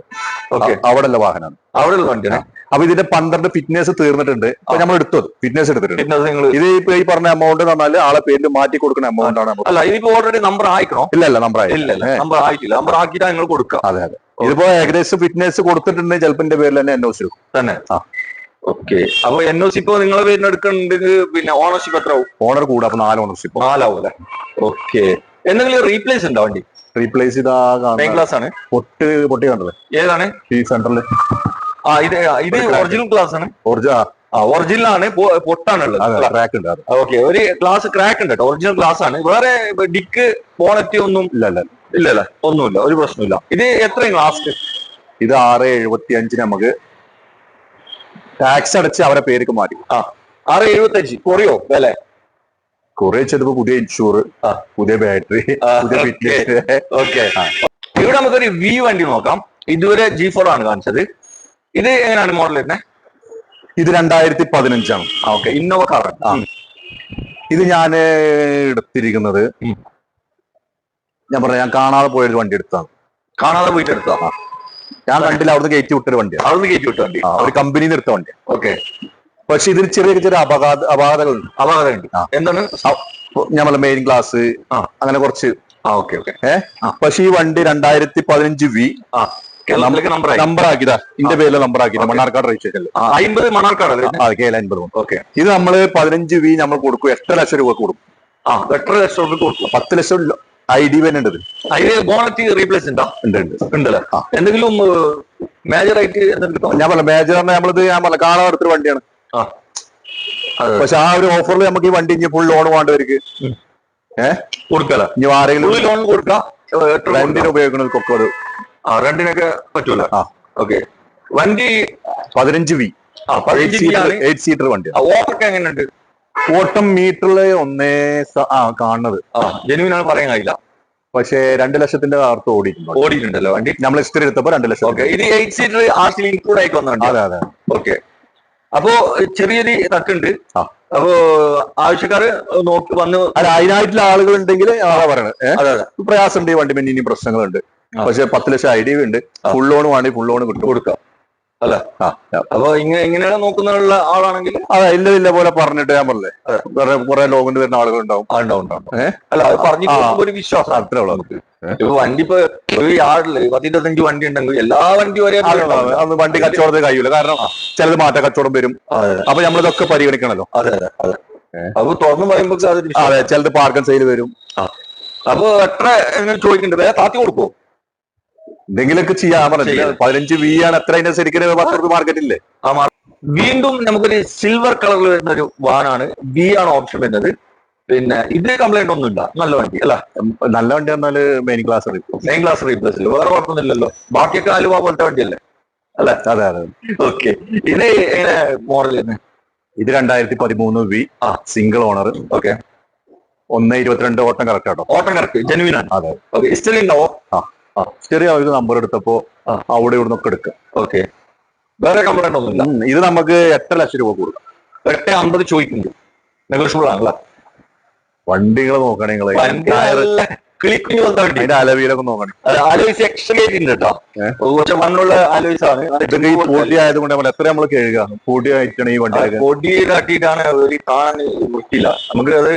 ഓക്കെ. അവിടെ ഉള്ള വാഹനമാണ്, അവിടെ ഉള്ള വണ്ടിയാണ്. അപ്പൊ ഇതിന്റെ 12 ഫിറ്റ്നസ് തീർന്നിട്ടുണ്ട്. അപ്പൊ നമ്മൾ എടുത്തത് ഫിറ്റ്നസ് എടുത്തിട്ടുണ്ട്. ഇത് ഇപ്പൊ ഈ പറഞ്ഞ എമൗണ്ട് എന്ന് പറഞ്ഞാൽ ആളെ പേരിൽ മാറ്റി കൊടുക്കുന്ന എമൗണ്ട് ആണ്. അല്ല, ഇതിപ്പോ ഓൾറെഡി നമ്പർ ആയിക്കണോ? ഇല്ല, നമ്പർ ആയിട്ടില്ല. നമ്പർ ആക്കിയിട്ട് നിങ്ങൾ കൊടുക്കുക. അതെ. ഇതിപ്പോ ഏകദേശം ഫിറ്റ്നസ് കൊടുത്തിട്ടുണ്ട്. ചിലപ്പോ എന്റെ പേരിൽ തന്നെ NOC എടുക്കും തന്നെ. ഓക്കെ. അപ്പൊ NOC ഇപ്പൊ നിങ്ങളെ പേരിന് എടുക്കണമെങ്കിൽ പിന്നെ ഓണർഷിപ്പ് എത്ര ആവും? ഓണർ കൂടെ. അപ്പൊ 4 ഓണർഷിപ്പ്. 4 ആവും അല്ലെ? ഓക്കെ. എന്തെങ്കിലും റീപ്ലേസ് ഉണ്ടോ വണ്ടി? റീപ്ലേസ് ഇതാ ഗ്ലാസ് ആണ്. പൊട്ടി കണ്ടത് ഏതാണ്? ഈ സെന്ററിൽ. ഇത് ഒറിജിനൽ ഗ്ലാസ് ആണ്. ഒറിജിനൽ ആണ്. പൊട്ടാണുള്ളത്. ഓക്കെ. ഒരു ഗ്ലാസ് ക്രാക്ക് ഉണ്ട് കേട്ടോ. ഒറിജിനൽ ഗ്ലാസ് ആണ്. വേറെ ഡിക്ക് ബോണറ്റ് ഒന്നും ഇല്ലല്ലേ? ഒന്നുമില്ല, ഒരു പ്രശ്നമില്ല. ഇത് എത്രയും ലാസ്റ്റ്? ഇത് 6.75 നമുക്ക് ടാക്സ് അടച്ച് അവരെ പേർക്ക് മാറ്റി. 6.75 കുറയോ വില? കുറെ ചെലവ്, പുതിയ ഇൻഷൂർ, പുതിയ ബാറ്ററി, പുതിയ ഫിറ്റ്നസ്. ഓക്കെ. ഇവിടെ നമുക്കൊരു V വണ്ടി നോക്കാം. ഇതുവരെ G4 ആണ് കാണിച്ചത്. ഇത് എങ്ങനെയാണ് മോഡൽ വരുന്നത്? ഇത് 2015 ആണ്. ഓക്കെ. ഇന്നോവ കാറാണ്. ഇത് ഞാൻ എടുത്തിരിക്കുന്നത്, ഞാൻ പറഞ്ഞ ഞാൻ കാണാതെ പോയൊരു വണ്ടി എടുത്താണ്. കാണാതെ പോയിട്ട് എടുത്താ? ഞാൻ കണ്ടില്ല, അവിടുന്ന് കയറ്റി വിട്ടൊരു വണ്ടിയാണ്. അവിടുന്ന് കയറ്റി വിട്ട വണ്ടി, ഒരു കമ്പനിയിൽ നിന്ന് എടുത്ത വണ്ടി. ഓക്കെ. പക്ഷെ ഇതിന് ചെറിയ അപാകതകളുണ്ട്. എന്താണ്? ഞാൻ പറഞ്ഞ മെയിൻ ഗ്ലാസ്, അങ്ങനെ കുറച്ച്. ഓക്കെ. പക്ഷെ ഈ വണ്ടി 2015 V നമ്പർ ആക്കിയതാ. ഇതിന്റെ പേരിൽ നമ്പർ ആക്കിയതാ. മണ്ണാർക്കാട് രജിസ്ട്രേഷൻ 50 മണ്ണാർക്കാട്. ഓക്കെ. ഇത് നമ്മള് 15 V നമ്മൾ കൊടുക്കും. 8 ലക്ഷം രൂപ കൊടുക്കും. 8 ലക്ഷം രൂപ കൊടുക്കും. 10 ലക്ഷം ID വേണ്ടത്. ബോണറ്റ് റീപ്ലേസ് ഉണ്ടല്ലേ? എന്തെങ്കിലും മേജർ ആയിട്ട്? ഞാൻ പറഞ്ഞ മേജർ നമ്മളിത് ഞാൻ പറഞ്ഞ കാണാൻ എടുത്തൊരു വണ്ടിയാണ്. പക്ഷെ ആ ഒരു ഓഫറിൽ നമുക്ക് ഈ വണ്ടി ഇനി ഫുൾ ലോൺ വേണ്ടവർക്ക് കൊടുക്കല. ഇനി ആരെങ്കിലും ലോൺ കൊടുക്കാം. റെന്റിന് ഉപയോഗിക്കുന്നവർക്കൊക്കെ അത് റെന്റിനൊക്കെ പറ്റൂല. ഓക്കെ. വണ്ടി 15 V 8 സീറ്റർ വണ്ടി. ഓട്ടൊക്കെ എങ്ങനെയുണ്ട്? ഓട്ടം മീറ്ററില് കാണുന്നത് ജെനുവിനാണ് പറയാൻ കഴിയില്ല. പക്ഷെ 2 ലക്ഷത്തിന്റെ അർത്ഥം ഓടിയിട്ടുണ്ടല്ലോ വണ്ടി. നമ്മൾ ഹിസ്റ്ററി എടുത്തപ്പോ 2 ലക്ഷം. ഇത് 8 സീറ്റർ RC ഇൻക്ലൂഡ് ആയിട്ട് വന്നിട്ടുണ്ട്. അതെ. ഓക്കെ. അപ്പോ ചെറിയൊരു തട്ടുണ്ട്. അപ്പോ ആവശ്യക്കാര് നോക്കി വന്ന് അതിനായിട്ടുള്ള ആളുകൾ ഉണ്ടെങ്കിൽ അതാ പറയണത്. പ്രയാസമുണ്ട് ഈ വണ്ടി, പിന്നെ ഇനി പ്രശ്നങ്ങളുണ്ട്. പക്ഷെ 10 ലക്ഷം ID ഉണ്ട്. ഫുൾ ലോൺ വേണമെങ്കിൽ ഫുൾ ലോൺ കൊടുക്കാം. അല്ല അപ്പൊ ഇങ്ങനെയാണ് നോക്കുന്ന ആളാണെങ്കിൽ അതെ ഇല്ല പോലെ പറഞ്ഞിട്ട് ഞാൻ പറഞ്ഞേ കുറെ ലോകിന് വരുന്ന ആളുകൾ ഉണ്ടാവും. അല്ല അത് പറഞ്ഞു ഒരു വിശ്വാസം അത്രേ ഉള്ളൂ. ഇപ്പൊ വണ്ടി ഇപ്പൊ ഒരു യാർഡില് 10-25 വണ്ടി ഉണ്ടെങ്കിൽ എല്ലാ വണ്ടി ഒരേ അന്ന് വണ്ടി കച്ചവടത്തിന് കഴിയൂല. കാരണം ചിലത് മാറ്റ കച്ചവടം വരും. അപ്പൊ നമ്മളിതൊക്കെ പരിഗണിക്കണല്ലോ. അതെ അപ്പൊ തുറന്നു പറയുമ്പോ അതെ ചിലത് പാർക്കൻ സെയിൽ വരും. അപ്പൊ എത്ര എങ്ങനെ ചോദിക്കണ്ടേ വേറെ താത്തി കൊടുക്കോ എന്തെങ്കിലുമൊക്കെ ചെയ്യാൻ പറഞ്ഞില്ല. 15 V ആണ്. എത്ര അതിന്റെ ശരിക്കും 10 മാർക്കറ്റില്ലേ. വീണ്ടും നമുക്കൊരു സിൽവർ കളറിൽ വരുന്ന ഒരു വാനാണ്. ബി ആണ് ഓപ്ഷൻ വരുന്നത്. പിന്നെ ഇത് കംപ്ലൈന്റ് ഒന്നുമില്ല. നല്ല വണ്ടി അല്ല. നല്ല വണ്ടി പറഞ്ഞാല് മെയിൻ ക്ലാസ് റീപ്ലേസ് വേറെ കുഴപ്പമൊന്നുമില്ലല്ലോ. ബാക്കിയൊക്കെ ആലുവ പോലത്തെ വണ്ടിയല്ലേ അല്ലെ. അതെ ഓക്കെ. ഇത് എങ്ങനെ മോഡൽ തന്നെ? ഇത് 2013 V സിംഗിൾ ഓണർ. ഓക്കെ. 1.22 ഓട്ടം കറക്റ്റ് ആട്ടോ. ഓട്ടം കറക്റ്റ് ജെനുവിൻ ആണ്. അതെ. ഹിസ്റ്ററി ഉണ്ടാവോ? ചെറിയ ഒരു നമ്പർ എടുത്തപ്പോ അവിടെ ഇവിടെ നിന്നൊക്കെ എടുക്കാം. ഓക്കെ. വേറെ കംപ്ലൈന്റ് ഒന്നുമില്ല. ഇത് നമുക്ക് 8 ലക്ഷം രൂപ കൊടുക്കാം. 8.50 ചോദിക്കുന്നുണ്ട്. നെഗോഷ്യബിൾ ആണല്ലോ. വണ്ടികൾ നോക്കണെങ്കിൽ അതിന്റെ അലവിയിലൊക്കെ നോക്കണം. ആലോചിച്ച് എക്സ്ട്രാ കേട്ടിട്ടുണ്ട് കേട്ടോ. കുറച്ച് മണ്ണുള്ള ആലോചിച്ചാണ്. ഇതൊക്കെ ഈ പൊടി ആയതുകൊണ്ട് നമ്മൾ എത്ര നമ്മൾ കഴുകുക. പൊടി ആയിട്ടാണ് ഈ വണ്ടി. പൊടി കാട്ടിയിട്ടാണ് ഒരു കാണാൻ വൃത്തിയില്ല. നമുക്ക് അത്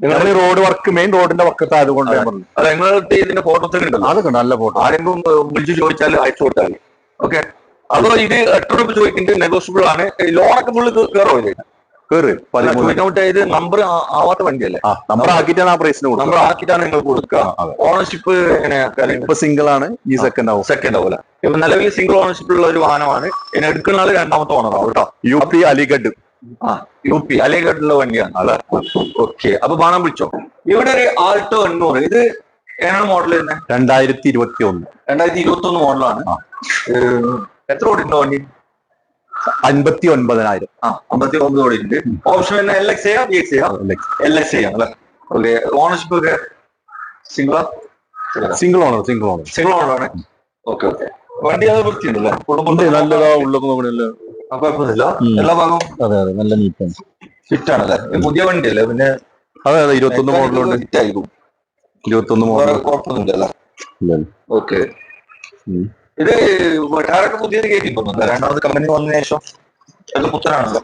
നിങ്ങൾ ഈ റോഡ് വർക്ക് മെയിൻ റോഡിന്റെ വക്കത്ത് ആയതുകൊണ്ട് അത് നിങ്ങളുടെ ഇതിന്റെ ഫോട്ടോസ് ഒക്കെ ഉണ്ടല്ലോ. അതൊക്കെ നല്ല ഫോട്ടോ. ആരെങ്കിലും വിളിച്ച് ചോദിച്ചാൽ അയച്ചു കൊടുത്താൽ. ഓക്കെ. അപ്പൊ ഇത് 8 രൂപ ചോദിക്കുന്നത് നെഗോഷ്യബിൾ ആണ്. ലോണൊക്കെ ഫുള്ള് കയറോ ഇത്? ഇത് നമ്പർ ആവാത്ത വണ്ടിയല്ലേ? നമ്പർ ആക്കിയിട്ടാണ് ആ പ്രൈസിന് കൊടുക്കുക. നമ്പർ ആക്കിയിട്ടാണ് നിങ്ങൾ കൊടുക്കുക. ഓണർഷിപ്പ് എങ്ങനെയാ? ഇപ്പൊ സിംഗിൾ ആണ്. ഈ സെക്കൻഡ് ആവൂല. ഇപ്പൊ നിലവിൽ സിംഗിൾ ഓണർഷിപ്പ് ഉള്ള ഒരു വാഹനമാണ്. ഇനി എടുക്കുന്ന ആള് രണ്ടാമത്തെ ഓണറാവും കേട്ടോ. UP അലിഗഡ്. UP അലിഗഡിലുള്ള വണ്ടിയാണ്. അതെ. ഓക്കെ. അപ്പൊ വാഹനം വിളിച്ചോ. ഇവിടെ ഒരു ആൾട്ടോ 800. ഇത് ഏതാണ് മോഡൽ തന്നെ? 2021 മോഡലാണ്. എത്ര ഓടിണ്ടോ വണ്ടി? 59,000. 59 ഓടിയിട്ടുണ്ട്. ഓപ്ഷൻ തന്നെ LX ചെയ്യാം, VX ചെയ്യാം. LX ചെയ്യാം അല്ലെ. ഓക്കെ. ഓണർഷിപ്പ് ഒക്കെ സിംഗിൾ ഓണർ ആണ്. ഓക്കെ. വണ്ടി അത് വൃത്തിയുണ്ടല്ലേ? നല്ലതാ. ഉള്ളൊക്കെ നോക്കണല്ലോ. കുഴപ്പമൊന്നുമില്ല. എല്ലാ ഭാഗവും അതെ നല്ല നീറ്റാണ്. ഫിറ്റ് ആണല്ലേ? പുതിയ വണ്ടിയല്ലേ? പിന്നെ അതെ 21 മോഡലുണ്ട്. ഫിറ്റ് ആയിരിക്കും. 21 മോഡൽ. കുഴപ്പമൊന്നുമില്ല. ഓക്കെ. ഇത് ടയറൊക്കെ പുതിയത് കേട്ടിട്ടുണ്ടോ? രണ്ടാമത് കമ്പനി വന്നതിന് ശേഷം പുത്തനാണല്ലോ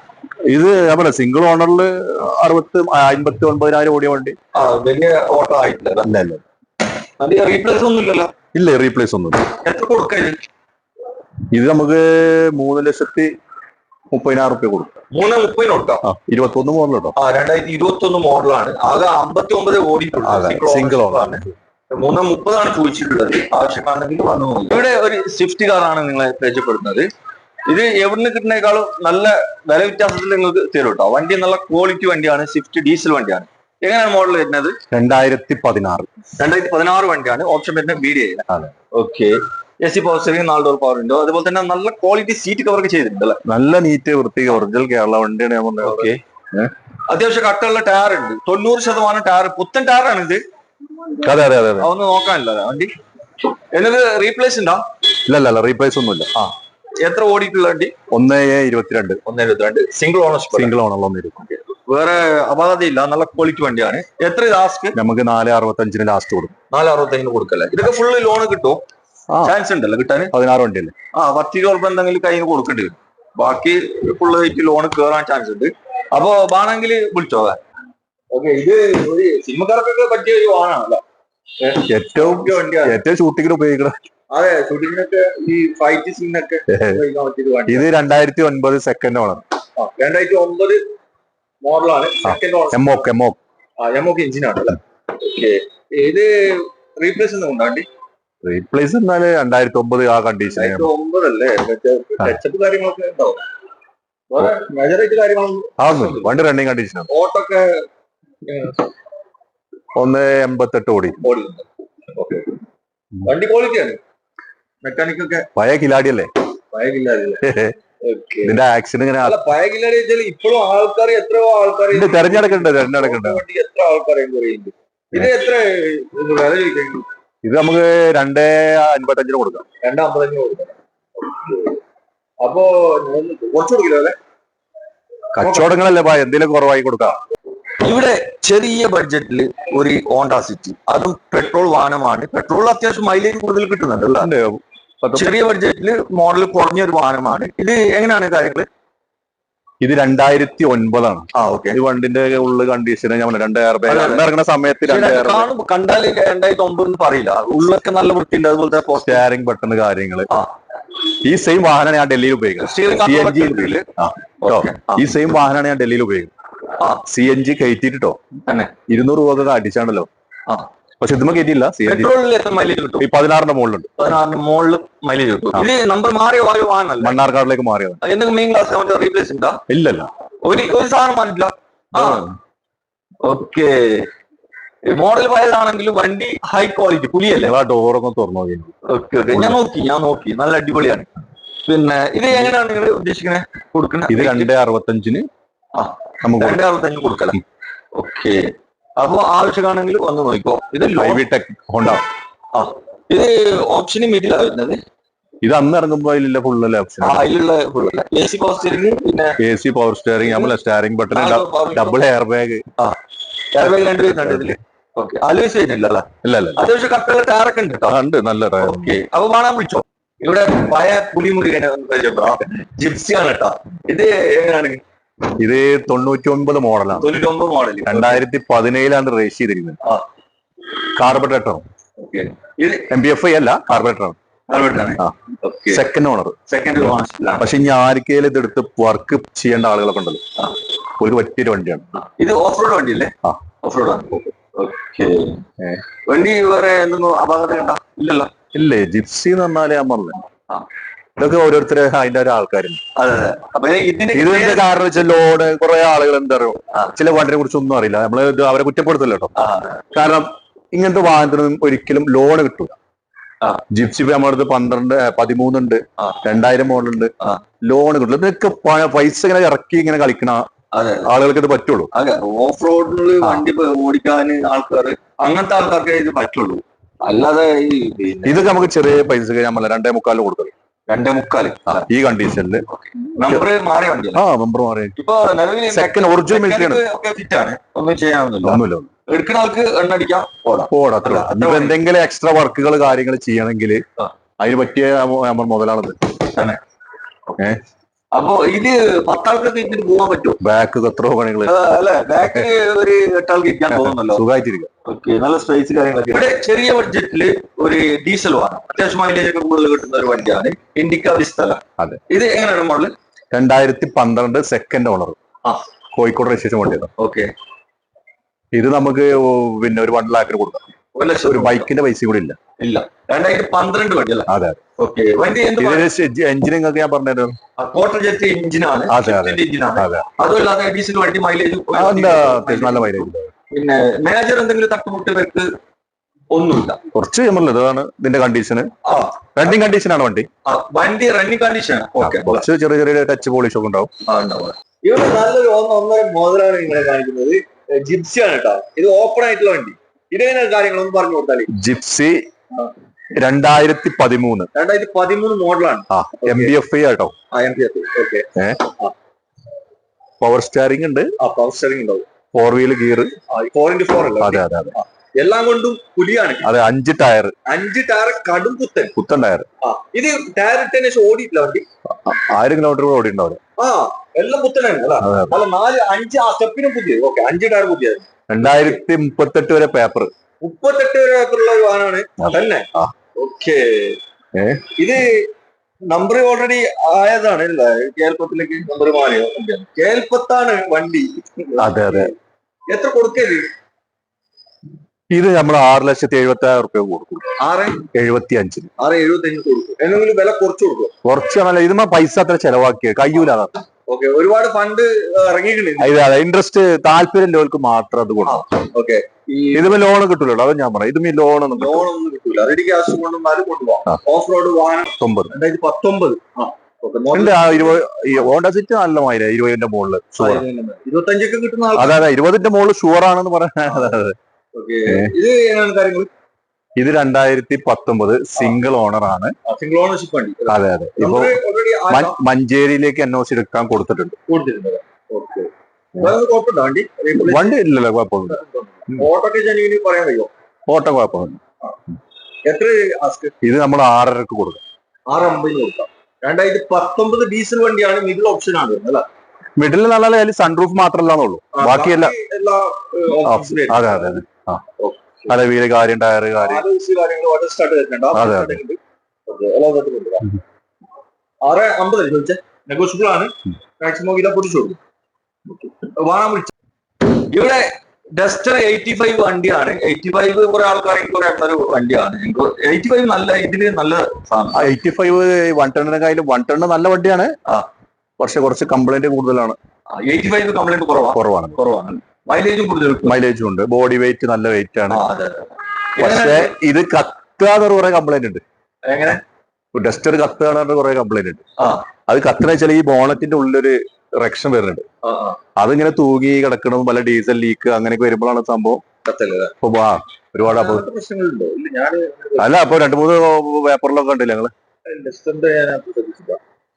ഇത്. നമ്മളെ സിംഗിൾ ഓണറിൽ 59,000 ഓടിയ വണ്ടി. വലിയ ഓട്ടോ ആയിട്ടില്ല. റീപ്ലേസ് ഒന്നും ഇല്ലല്ലോ? ഇല്ല, റീപ്ലേസ് ഒന്നും. എത്ര കൊടുക്കാൻ? ഇത് നമുക്ക് 3,30,000 റുപ്യ കൊടുക്കാം. 3,30,000 കൊടുക്കാം. 21 മോഡൽ കേട്ടോ. 2021 മോഡലാണ്. ആകെ 59 ഓടിയിട്ടുള്ളത്. സിംഗിൾ ഓണറാണ്. 3,30,000 ചോദിച്ചിട്ടുള്ളത്. ആവശ്യമാണെങ്കിൽ വന്നു. ഇവിടെ ഒരു സ്വിഫ്റ്റ് കാറാണ് നിങ്ങളെ പരിചയപ്പെടുന്നത്. ഇത് എവിടുന്ന് കിട്ടുന്നേക്കാളും നല്ല വില വ്യത്യാസത്തിൽ നിങ്ങൾക്ക് തരും കേട്ടോ. വണ്ടി നല്ല ക്വാളിറ്റി വണ്ടിയാണ്. സ്വിഫ്റ്റ് ഡീസൽ വണ്ടിയാണ്. എങ്ങനെയാണ് മോഡൽ വരുന്നത്? 2016 വണ്ടിയാണ്. ഓപ്ഷൻ വരുന്നത് BDI. Okay. AC power steering, 4 door power window. അതുപോലെ തന്നെ നല്ല ക്വാളിറ്റി സീറ്റ് കവർ ഒക്കെ ചെയ്തിട്ടുണ്ട് അല്ലെ? നല്ല നീറ്റ് വൃത്തി ഒറിജിനൽ കേരള വണ്ടിയാണ്. ഓക്കെ. അത്യാവശ്യം കട്ടുള്ള ടയർ ഉണ്ട്. 90% ടയർ പുത്തൻ ടയറാണ് ഇത്. അതെ അതൊന്നും നോക്കാനില്ല വണ്ടി. എന്നിട്ട് റീപ്ലേസ് ഉണ്ടോ? ഇല്ല റീപ്ലേസ് ഒന്നുമില്ല. എത്ര ഓടിയിട്ടുള്ള വണ്ടി? 1,22. Single ownership. വേറെ അപാകതയില്ല. നല്ല ക്വാളിറ്റി വണ്ടിയാണ്. എത്ര ലാസ്റ്റ്? നമുക്ക് 4,65 ലാസ്റ്റ് കൊടുക്കും. 4,65 കൊടുക്കല്ലേ? ഇതൊക്കെ ഫുള്ള് ലോൺ കിട്ടും? ചാൻസ് ഉണ്ടല്ലോ കിട്ടാൻ? 16 വണ്ടിയല്ലേ? 10,000 എന്തെങ്കിലും കയ്യിൽ കൊടുക്കേണ്ടി വരും. ബാക്കി ഫുള്ള് ലോൺ കയറാൻ ചാൻസ് ഉണ്ട്. അപ്പൊ വേണമെങ്കിൽ വിളിച്ചോ. ഓക്കെ. ഇത് ഒരു സിനിമക്കാർക്കൊക്കെ പറ്റിയ ഒരു വാഹനമാണല്ലോ. ഏറ്റവും ഷൂട്ടിങ്ങിന് ഉപയോഗിക്കണം. അതെ, ഷൂട്ടിങ്ങിനൊക്കെ ഈ ഫൈറ്റ് സീനൊക്കെ ഇത് 2009 സെക്കൻഡ് ഓണർ. 2009 മോഡലാണ്. Second owner. എംഒക്ക് എഞ്ചിനാണ് അല്ലേ? ഓക്കെ. ഇത് റീപ്ലേസ് ഒന്നും ഉണ്ടാണ്ടി? റീപ്ലേസ് എന്നാല് 2009 ആ കണ്ടീഷൻ. 2009 അല്ലേ? ടച്ചപ്പ് കാര്യങ്ങളൊക്കെ ഉണ്ടാവും. മെജറായിട്ട് കാര്യങ്ങളൊന്നും വണ്ടി റണ്ണിങ് കണ്ടീഷനാണ്. ഓട്ടൊക്കെ 1,88 ഓടി. വണ്ടി ക്വാളിറ്റിയാണ്. മെക്കാനിക് ഒക്കെ പഴയ കിലാടിയല്ലേ? ഇതിന്റെ ആക്സിഡന്റ് ഇങ്ങനെ പഴയ കിലാടി വെച്ചാൽ ഇപ്പോഴും ആൾക്കാർ എത്രയോ ആൾക്കാർ തെരഞ്ഞെടുക്കണ്ട്. എത്ര ആൾക്കാരെയും പറയുന്നുണ്ട്. ഇത് എത്ര വില ചോദിക്കുന്നു? ഇത് നമുക്ക് 2,55 കൊടുക്കാം. 2,55 കൊടുക്കാം. അപ്പോ കുറച്ച് കൊടുക്കില്ല അല്ലെ? കച്ചവടങ്ങളല്ലേ എന്തെങ്കിലും കുറവായി കൊടുക്കാം. ഇവിടെ ചെറിയ ബഡ്ജറ്റിൽ ഒരു ഹോണ്ട സിറ്റി, അതും പെട്രോൾ വാഹനമാണ്. പെട്രോൾ അത്യാവശ്യം മൈലേജ് കൂടുതൽ കിട്ടുന്നുണ്ട്. ചെറിയ ബഡ്ജറ്റിൽ മോഡൽ കുറഞ്ഞ ഒരു വാഹനമാണ്. ഇത് എങ്ങനെയാണ് കാര്യങ്ങൾ? ഇത് 2009 ഓക്കെ. ഈ വണ്ടിന്റെ ഉള്ളു കണ്ടീഷൻ ഞാൻ 2 എയർ ബാഗ് ഇറങ്ങുന്ന സമയത്ത് 2 എയർ ബാഗ് കണ്ടാൽ 2009 പറയില്ല, ഉള്ളൊക്കെ നല്ല വൃത്തിയുണ്ട്. അതുപോലത്തെ സ്റ്റിയറിംഗ് ബട്ടൺ കാര്യങ്ങള്. ഈ സെയിം വാഹനമാണ് ഞാൻ ഡൽഹിയിൽ ഉപയോഗിക്കുന്നത്. ഈ സെയിം വാഹനമാണ് ഞാൻ ഡൽഹിയിൽ ഉപയോഗിക്കുന്നത്. CNG കയറ്റിട്ടോ 200 രൂപ അടിച്ചാണല്ലോ. പക്ഷെ ഇതുമ്മ കയറ്റിയില്ല. CNG 16ന്റെ മുകളിലുണ്ട്. 16ന്റെ മുകളിൽ മൈലേജ് കിട്ടും. ഇത് നമ്പർ മാറിയ വാഹനമല്ല, മണ്ണാർക്കാടിലേക്ക് മാറിയത്. എന്തെങ്കിലും മെയിൻ ക്ലാസ് റീപ്ലേസ് ഉണ്ടോ? ഇല്ലല്ല, ഒരു സാധനം മാറ്റില്ല. ഓക്കെ. മോഡൽ പഴയതാണെങ്കിലും വണ്ടി ഹൈ ക്വാളിറ്റി, പുലിയല്ലേ? ഡോറൊക്കെ തുറന്നു. ഓക്കെ ഓക്കെ, ഞാൻ നോക്കി നല്ല അടിപൊളിയാണ്. പിന്നെ ഇത് എങ്ങനെയാണ് നിങ്ങൾ ഉദ്ദേശിക്കുന്നത് കൊടുക്കുന്നത്? ഇത് 265 നമുക്ക് 265 കൊടുക്കല. ഓക്കെ. അപ്പൊ ആവശ്യമാണെങ്കിൽ വന്ന് നോക്കിക്കോ. ഇത് ഹോണ്ട. ഇത് ഓപ്ഷന് മീറ്റിലാ വരുന്നത്. ഇത് അന്ന് ഇറങ്ങുമ്പോ അതിലുള്ള ഫുള്ളല്ലേ ഓപ്ഷൻ? അതിലുള്ള ഫുള്ളല്ല. AC പവർ സ്റ്റിയറിംഗ്, പിന്നെ AC പവർ സ്റ്റിയറിംഗ്, നമ്മളെ steering button, double air bag. Air bag 2 വരുന്നുണ്ട് ഇതില്. ഓക്കെ. ആലോചിച്ച് കഴിഞ്ഞില്ലല്ലോ? ഇല്ല. അത്യാവശ്യം കറക്റ്റുള്ള ടയറൊക്കെ ഉണ്ട് കേട്ടോ. ഉണ്ട്, നല്ല ടയർ. ഓക്കെ. അപ്പൊ വേണം വിളിച്ചോ. ഇവിടെ പഴയ പുലിമുറി ജിപ്സി ആണ് കേട്ടോ. ഇത് എങ്ങനെയാണ്? ഇത് 99 മോഡലാണ്. 99 മോഡൽ. 2017 രജിസ്റ്റർ ചെയ്തിരിക്കുന്നത്. കാർബറേറ്റർ. ഇത് MPFI അല്ല, കാർബറേറ്റർ. Second owner. പക്ഷെ ഇനി ആർക്കേലും ഇതെടുത്ത് വർക്ക് ചെയ്യേണ്ട ആളുകളൊക്കെ ഉണ്ടല്ലോ, ഒരു പറ്റിയൊരു വണ്ടിയാണ്. ഇത് ഓഫ് റോഡ് വണ്ടിയല്ലേ? ഓഫ് റോഡ് വണ്ടി. വേറെ എന്തൊന്നും അപകടം ഇല്ലല്ലോ? ഇല്ലേ. ജിപ്സി എന്ന് പറഞ്ഞാല് ഞാൻ പറഞ്ഞത് ഇതൊക്കെ ഓരോരുത്തര് അതിന്റെ ഒരു ആൾക്കാരുണ്ട്. ഇതിന്റെ കാരണം വെച്ചാൽ ലോഡ് കുറെ ആളുകൾ എന്താ പറയുക, ചില വണ്ടിനെ കുറിച്ച് ഒന്നും അറിയില്ല. നമ്മള് ഇത് അവരെ കുറ്റപ്പെടുത്തില്ല കേട്ടോ. കാരണം ഇങ്ങനത്തെ വാഹനത്തിനൊന്നും ഒരിക്കലും ലോണ് കിട്ടൂല. ജിപ്സി നമ്മളടുത്ത് 13 ഉണ്ട്, 2000 മോഡലുണ്ട്. ലോൺ കിട്ടില്ല. ഇതൊക്കെ പൈസ ഇങ്ങനെ ഇറക്കി ഇങ്ങനെ കളിക്കണ ആളുകൾക്ക് ഇത് പറ്റുള്ളൂ. ഓഫ് റോഡിൽ വണ്ടി ഓടിക്കാൻ ആൾക്കാർ, അങ്ങനത്തെ ആൾക്കാർക്ക് ഇത് പറ്റുള്ളൂ. അല്ലാതെ ഇതൊക്കെ നമുക്ക് ചെറിയ പൈസ നമ്മൾ 2.25 കൊടുക്കണം. 2.25 ഈ കണ്ടീഷനിൽ. നമ്പർ മാറിയ വണ്ടി. നമ്പർ മാറി. ഇപ്പൊ നിലവിൽ സെക്കൻഡ് ഒറിജിനൽ ഫിറ്റ് ആണ്. ഒന്നും ചെയ്യാനൊന്നുമില്ല. എടുക്കുന്ന ആൾക്ക് എണ്ണടിക്കാം, പോടാ. എന്തെങ്കിലും എക്സ്ട്രാ വർക്കുകൾ കാര്യങ്ങൾ ചെയ്യണമെങ്കിൽ അതിന് പറ്റിയ മുതലാണത്. അപ്പൊ ഇത് 10 ആൾക്കൊക്കെ ഇതിന് പോകാൻ പറ്റുമോ? ബാക്ക് എത്രയോ പണികൾ അല്ലെ? ബാക്ക് ഒരു 8 ആൾക്ക് ഇരിക്കാൻ പോകുന്നല്ലോ. സുഖമായിട്ടിരിക്കും. ഓക്കെ. നല്ല സ്പേസ് കാര്യങ്ങളൊക്കെ. ഇവിടെ ചെറിയ ബഡ്ജറ്റില് ഒരു ഡീസൽ വാഹനം, അത്യാവശ്യം മൈലേജ് ഒക്കെ കൂടുതൽ കിട്ടുന്ന ഒരു വണ്ടിയാണ് ഇൻഡിക്ക വിസ്തല. അതെ. ഇത് എങ്ങനെയാണ് model? 2012 second owner, Kozhikode registration വണ്ടിയാണ്. ഓക്കെ. ഇത് നമുക്ക് പിന്നെ ഒരു 1 ലാഖിന് കൊടുക്കാം. ഒരു ബൈക്കിന്റെ പൈസ കൂടി ഇല്ല. 2012 വണ്ടി അല്ലേ? അതെ. ഓക്കെ. വണ്ടി എഞ്ചിനൊക്കെ ഞാൻ പറഞ്ഞുതരാം. ക്വാർട്ടർ ജെറ്റ് എഞ്ചിനാണ്. അതുമല്ലാതെ ഡീസൽ വണ്ടി മൈലേജ് നല്ല മൈലേജ്. പിന്നെ മേജർ എന്തെങ്കിലും തട്ടുമുട്ടുകൾക്ക് ഒന്നുമില്ല. കുറച്ച് ഇതാണ് ഇതിന്റെ കണ്ടീഷന്. റണ്ണിങ് കണ്ടീഷനാണ് വണ്ടി. Running condition. കുറച്ച് ചെറിയ ചെറിയ ടച്ച് പോളിഷ് ഒക്കെ ഉണ്ടാവും. ഇവിടെ നല്ലൊരു 1.5 മോഡലാണ് നിങ്ങളെ കാണിക്കുന്നത്. ജിപ്സി ആണ് കേട്ടോ. ഇത് ഓപ്പൺ ആയിട്ടുള്ള വണ്ടി. ഇതെങ്ങനെ കാര്യങ്ങളൊന്നും പറഞ്ഞു കൊടുത്താൽ. ജിപ്സി 2013 മോഡലാണ്. MPFI ആട്ടോ. പവർ സ്റ്റിയറിംഗ് ഉണ്ട്. പവർ സ്റ്റിയറിംഗ് ഉണ്ടാവും. 4 വീൽ ഗിയർ. 4x4 അല്ലേ? അതെ. എല്ലാം കൊണ്ടും പുലിയാണ്. അതെ. 5 ടയർ. 5 ടയർ കടും പുത്തൻ ടയർ. ഇത് ടയർ ഇട്ടതിന് ശേഷം ഓടിയിട്ടില്ല വണ്ടി. 1000 കിലോമീറ്റർ ഓടി ഉണ്ടാവില്ല. എല്ലാം പുത്തനാണ് അല്ല? 4-5 സ്റ്റെപ്പിനും പുതിയത്. ഓക്കെ. 5 ടയർ പുതിയത്. 2038 വരെ പേപ്പർ. 38 വരെ പേപ്പറുള്ള ഒരു വാഹനമാണ് തന്നെ. ഓക്കെ. ഇത് നമ്പർ ഓൾറെഡി ആയതാണ് അല്ലേ? കേൽപ്പത്തിലേക്ക് നമ്പർ മാറിയോ? കേൽപ്പത്താണ് വണ്ടി. അതെ. എത്ര കൊടുക്കല്? ഇത് നമ്മൾ 6,75,000 രൂപ കൊടുക്കും. 6,75 കൊടുക്കും. എന്തെങ്കിലും വില കുറച്ച് കൊടുക്കും? കുറച്ചാണല്ലോ. ഇതുമ്മ പൈസ അത്ര ചെലവാക്കിയത് കഴിയൂല. ഓക്കെ. ഒരുപാട് ഫണ്ട് ഇറങ്ങിയിട്ടുണ്ട്. അതെ. ഇൻട്രസ്റ്റ് താല്പര്യം ലോർക്ക് മാത്രം അത് കൊടുക്കും. ഓക്കെ. ഇതുമ്പോ ലോൺ കിട്ടൂലോ. അത് ഞാൻ പറയാം. ഇതും ലോണൊന്നും കിട്ടൂല. റെഡി ക്യാഷ് കൊണ്ടുവന്നാലും കൊണ്ടുപോകാം. ഓഫ് റോഡ് വാഹനം 2019. ഹോണ്ട സിറ്റി നല്ല മൈല 20ന്റെ മുകളില് 25 കിട്ടുന്ന. അതെ. 20ന്റെ മുകളിൽ ഷുവർ ആണെന്ന് പറയാം. ഇത് 2019 സിംഗിൾ ഓണർ ആണ്. സിംഗിൾ ഓണർഷിപ്പ് വണ്ടി. അതെ. ഇപ്പൊ മഞ്ചേരിയിലേക്ക് NOC എടുക്കാൻ കൊടുത്തിട്ടുണ്ട്. വണ്ടി ഇല്ലല്ലോ, കുഴപ്പമൊന്നുമില്ല. ഓട്ടോ കുഴപ്പമൊന്നുമില്ല. എത്ര? ഇത് നമ്മൾ 6,500 കൊടുക്കും. 650 കൊടുക്കാം. 2019 ഡീസൽ വണ്ടിയാണ്, മിഡിൽ ഓപ്ഷൻ ആണ് അല്ല? മിഡിൽ നല്ല അതിൽ സൺറൂഫ് മാത്രമല്ലാന്നുള്ളൂ, ബാക്കിയെല്ലാം എല്ലാ അതെ അതെ അതെ. ആ അതെ, വീല് കാര്യം, ടയറ് കാര്യം, വാട്ടർ സ്റ്റാർട്ട് വരുന്നുണ്ട്. 650 ചോദിച്ചേ, നെഗോഷ്യബിൾ ആണ്. മാക്സിമം ഇതാ പൊട്ടിച്ചു വാങ്ങാൻ വിളിച്ചു. ഇവിടെ ഡസ്റ്റർ 85 വണ്ടിയാണ്. 85 കുറെ ആൾക്കാരെ പറയുന്ന ഒരു വണ്ടിയാണ്. 85 നല്ല ഇതില് നല്ല 85 110 110 നല്ല വണ്ടിയാണ്. പക്ഷെ കുറച്ച് കംപ്ലൈന്റ് കൂടുതലാണ്. 85 കംപ്ലൈന്റ് കുറവാണ്. മൈലേജും ഉണ്ട്, ബോഡി വെയിറ്റ് നല്ല വെയിറ്റ് ആണ്. പക്ഷെ ഇത് കത്താതെ കുറെ കംപ്ലൈന്റ് ഉണ്ട്. എങ്ങനെ ഡസ്റ്റർ കത്തുകയാണെന്ന് കുറെ കംപ്ലൈന്റ് ഉണ്ട്. അത് കത്തുന്ന വെച്ചാൽ ഈ ബോണറ്റിന്റെ ഉള്ളിലൊരു റെക്ഷൻ വരുന്നുണ്ട്. അതിങ്ങനെ തൂങ്ങി കിടക്കണം, പല ഡീസൽ ലീക്ക് അങ്ങനെയൊക്കെ വരുമ്പോഴാണ് സംഭവം. ഒരുപാട് അല്ല, അപ്പൊ 2-3 പേപ്പറിലൊക്കെ ഉണ്ടല്ലോ ഞങ്ങള്.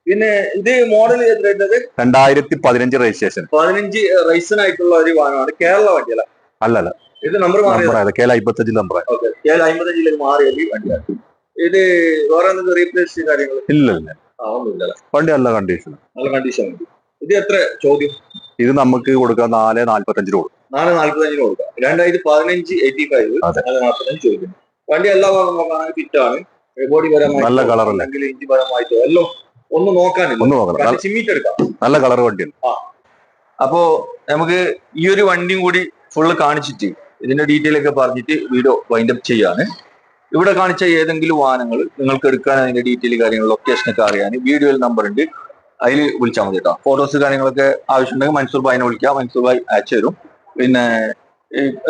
പിന്നെ ഇത് മോഡൽ 2015 രജിസ്ട്രേഷൻ, 15 റൈസനായിട്ടുള്ള ഒരു വാഹനമാണ്. കേരള വണ്ടിയല്ല? അല്ലല്ല, ഇത് നമ്പർ മാറിയത് KL 55 നമ്പർ. KL 55 മാറിയത് വണ്ടിയാണ്. ഇത് വേറെ എന്തെങ്കിലും റീപ്ലേസ് കാര്യങ്ങൾ? ഇല്ല, വണ്ടി നല്ല കണ്ടീഷൻ. ഇത് എത്ര ചോദ്യം? ഇത് നമുക്ക് കൊടുക്കാം 445 കൊടുക്കും. 445 കൊടുക്കാം. 2015 85 445 ചോദ്യം. വണ്ടി എല്ലാ ഭാഗം നോക്കാൻ ഫിറ്റ് ആണ്. ബോഡി പരമായിട്ട് നല്ല കളർ, ഇഞ്ചി പരമായിട്ടോ എല്ലാം ഒന്നും നോക്കാനില്ല. ചിമ്മീറ്റ് എടുക്കാം. നല്ല കളർ വണ്ടിയാണ്. അപ്പോ നമുക്ക് ഈ ഒരു വണ്ടിയും കൂടി ഫുള്ള് കാണിച്ചിട്ട് ഇതിന്റെ ഡീറ്റെയിൽ ഒക്കെ പറഞ്ഞിട്ട് വീഡിയോ വൈൻഡപ്പ് ചെയ്യാണ്. ഇവിടെ കാണിച്ച ഏതെങ്കിലും വാഹനങ്ങൾ നിങ്ങൾക്ക് എടുക്കാൻ, അതിന്റെ ഡീറ്റെയിൽ കാര്യങ്ങൾ, ലൊക്കേഷനൊക്കെ അറിയാൻ വീഡിയോയിൽ നമ്പർ ഉണ്ട്, അതിൽ വിളിച്ചാൽ മതി കേട്ടോ. ഫോട്ടോസ് കാര്യങ്ങളൊക്കെ ആവശ്യമുണ്ടെങ്കിൽ മൻസൂർ ഭായിനെ വിളിക്കാം, മൻസൂർ ഭായ് അയച്ചു തരും. പിന്നെ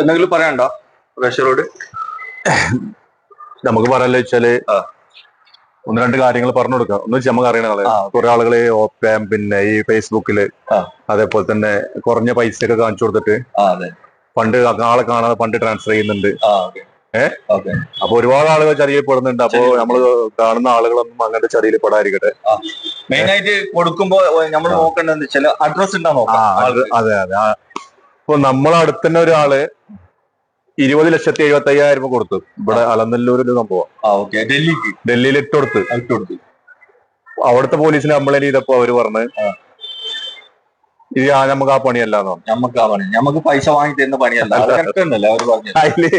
എന്തെങ്കിലും പറയാനുണ്ടോ പ്രേക്ഷകരോട്? നമുക്ക് പറയാല്ലോ വെച്ചാല് 1-2 കാര്യങ്ങൾ പറഞ്ഞു കൊടുക്കാം. ഒന്ന് വെച്ചാൽ നമുക്ക് അറിയണ കുറെ ആളുകള് ഓപ്പൻ, പിന്നെ ഈ ഫേസ്ബുക്കില് അതേപോലെ തന്നെ കുറഞ്ഞ പൈസ ഒക്കെ കാണിച്ചു കൊടുത്തിട്ട് ഫണ്ട് ആളെ കാണാതെ ഫണ്ട് ട്രാൻസ്ഫർ ചെയ്യുന്നുണ്ട്. അപ്പൊ ഒരുപാട് ആളുകൾ ചതിയിൽ പെടുന്നുണ്ട്. അപ്പൊ നമ്മള് കാണുന്ന ആളുകളൊന്നും അങ്ങനത്തെ ചതിയിൽ പെടാതിരിക്കട്ടെ. മെയിൻ ആയിട്ട് കൊടുക്കുമ്പോ നമ്മൾ നോക്കേണ്ടതെന്ന് വെച്ചാൽ അഡ്രസ് ഉണ്ടാവും. അതെ അതെ. ഇപ്പൊ നമ്മളെ അടുത്ത് തന്നെ ഒരാള് 20,75,000 രൂപ കൊടുത്തു. ഇവിടെ അലനല്ലൂരിൽ സംഭവം. ഡൽഹിയിൽ ഇട്ടുകൊടുത്ത് അവിടുത്തെ പോലീസിന് കംപ്ലൈന്റ് ചെയ്തപ്പോ അവര് പറഞ്ഞ് ഇത് നമുക്ക് ആ പണിയല്ലാന്ന് പറഞ്ഞു. നമുക്ക് പൈസ വാങ്ങി തരുന്ന പണിയല്ല. അതില്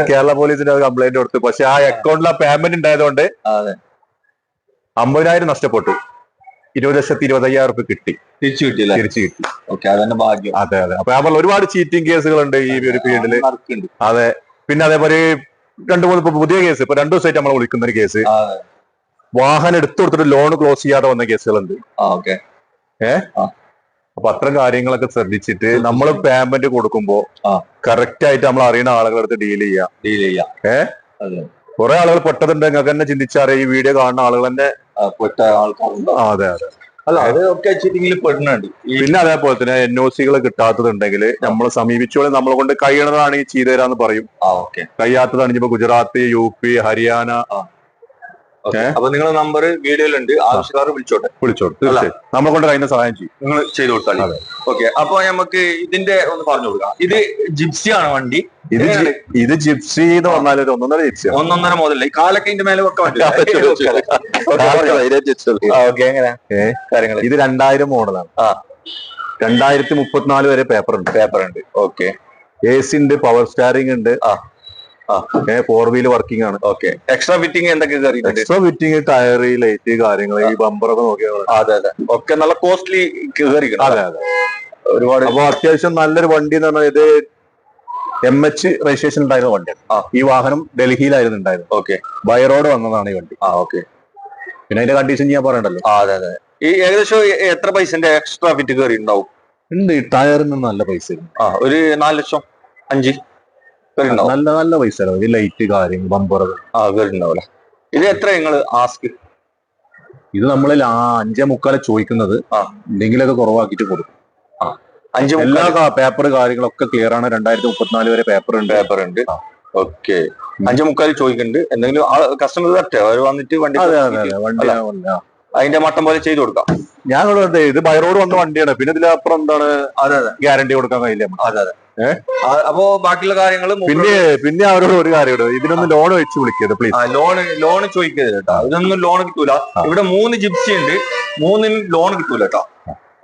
കേരള പോലീസിന് അത് കംപ്ലൈന്റ് കൊടുത്തു. പക്ഷെ ആ അക്കൗണ്ടിൽ ആ പേയ്മെന്റ് ഉണ്ടായതുകൊണ്ട് 50,000 നഷ്ടപ്പെട്ടു. 20,25,000 രൂപ കിട്ടി. തിരിച്ചു കിട്ടി. ഭാഗ്യം. അതെ അതെ. അപ്പൊ ഞാൻ പറഞ്ഞു ഒരുപാട് ചീറ്റിംഗ് കേസുകളുണ്ട് ഈ ഒരു ഫീൽഡില്. അതെ. പിന്നെ അതേപോലെ 2-3 പുതിയ കേസ് ഇപ്പൊ 2 ദിവസമായിട്ട് നമ്മളെ വിളിക്കുന്ന ഒരു കേസ്, വാഹനം എടുത്തു കൊടുത്തിട്ട് ലോൺ ക്ലോസ് ചെയ്യാതെ വന്ന കേസുകളുണ്ട്. അപ്പൊ അത്തരം കാര്യങ്ങളൊക്കെ ശ്രദ്ധിച്ചിട്ട് നമ്മൾ പേയ്മെന്റ് കൊടുക്കുമ്പോ കറക്റ്റ് ആയിട്ട് നമ്മൾ അറിയുന്ന ആളുകളുടെ അടുത്ത് ഡീൽ ചെയ്യാം. കുറെ ആളുകൾ പെട്ടതുണ്ട്. നിങ്ങൾക്ക് തന്നെ ചിന്തിച്ചറിയാം, ഈ വീഡിയോ കാണുന്ന ആളുകൾ തന്നെ പെട്ട ആൾക്കാരുണ്ട്. അതെ അതെ. അല്ല, അതൊക്കെ ചീറ്റിംഗിൽ പെടുന്നുണ്ട്. പിന്നെ അതേപോലെ തന്നെ NOC കിട്ടാത്തതുണ്ടെങ്കിൽ നമ്മൾ സമീപിച്ചോളെ നമ്മളെ കൊണ്ട് കഴിയണതാണെങ്കിൽ ചെയ്തു തരാന്ന് പറയും. കഴിയാത്തതാണ് ഇപ്പൊ ഗുജറാത്ത്, UP, ഹരിയാന. അപ്പൊ നിങ്ങളുടെ നമ്പർ വീഡിയോയിലുണ്ട്, ആവശ്യക്കാർ വിളിച്ചോട്ടെ. തീർച്ചയായും നമ്മളെ കൊണ്ട് കഴിയുന്ന സഹായം ചെയ്യും, നിങ്ങൾ ചെയ്തു കൊടുത്താൽ. ഓക്കെ. അപ്പൊ നമുക്ക് ഇതിന്റെ ഒന്ന് പറഞ്ഞു കൊടുക്കാം. ഇത് ജിപ്സി ആണ് വണ്ടി. ഇത് ജിപ്സി എന്ന് പറഞ്ഞാൽ 1.5 ജിപ്സി, 1.5 മുതൽ കാലൊക്കെ ഇതിന്റെ മേലെ വെക്കാൻ പറ്റും. ഇത് 2000 മോഡലാണ്. 2034 വരെ പേപ്പർ ഉണ്ട്. ഓക്കെ. AC ഉണ്ട്, പവർ സ്റ്റാറിംഗ് ഉണ്ട്, 4 വീൽ വർക്കിംഗ് ആണ്. എക്സ്ട്രാ ഫിറ്റിംഗ് എന്തൊക്കെ? എക്സ്ട്രാ ഫിറ്റിംഗ്, ടയർ, ലൈറ്റ് കാര്യങ്ങൾ, ഈ ബമ്പറൊക്കെ നോക്കിയാൽ അതെ ഒക്കെ നല്ല കോസ്റ്റ്ലി കയറിക്കണം. അതെ അതെ, ഒരുപാട്. അപ്പൊ അത്യാവശ്യം നല്ലൊരു വണ്ടി എന്ന് പറഞ്ഞാൽ ഇത് MH രജിസ്ട്രേഷൻ ഉണ്ടായിരുന്ന വണ്ടിയാണ്. ഈ വാഹനം ഡൽഹിയിലായിരുന്നു ഉണ്ടായിരുന്നത്. ബൈ റോഡ് വന്നതാണ് ഈ വണ്ടി. പിന്നെ അതിന്റെ കണ്ടീഷൻ ഞാൻ പറയണ്ടല്ലോ. അതെ അതെ. ഈ ഏകദേശം എത്ര പൈസന്റെ എക്സ്ട്രാ ഫിറ്റ് കയറി ഉണ്ടാവും? ഉണ്ട്, ടയറിന് നല്ല പൈസ. ഒരു 4 ലക്ഷം 5 നല്ല പൈസ. ലൈറ്റ് കാര്യങ്ങൾ, ബമ്പർ ഉണ്ടാവില്ല. ഇത് എത്ര നിങ്ങൾ ആസ്ക്? ഇത് നമ്മൾ 5.25 ചോദിക്കുന്നത്, എന്തെങ്കിലുമൊക്കെ കുറവാക്കിയിട്ട് കൊടുക്കും. എല്ലാ പേപ്പർ കാര്യങ്ങളൊക്കെ ക്ലിയർ ആണ്. 2034 വരെ പേപ്പർ ഉണ്ട്. ഓക്കെ. 5.25 ചോദിക്കുന്നുണ്ട്. എന്തെങ്കിലും കസ്റ്റമർ തരട്ടെ അവർ വന്നിട്ട് വണ്ടി? അതിന്റെ മട്ടം പോലെ ചെയ്തു കൊടുക്കാം. ഞാൻ ഇത് ബൈ റോഡ് വന്ന വണ്ടിയാണ്, പിന്നെ ഇതിലപ്പുറം എന്താണ് അതെ അതെ ഗ്യാരണ്ടി കൊടുക്കാൻ കഴിയില്ല. അതെ അതെ. അപ്പോ ബാക്കിയുള്ള കാര്യങ്ങൾ പിന്നെ അവരോട് ഒരു കാര്യം, ഇതിനൊന്ന് ലോൺ വെച്ച് വിളിക്കരുത് പ്ലീസ്. ലോൺ ചോദിക്കരുത് കേട്ടോ, ഇതൊന്നും ലോൺ കിട്ടൂല. ഇവിടെ 3 ജിപ്സി ഉണ്ട്, 3നും ലോൺ കിട്ടൂല കേട്ടോ.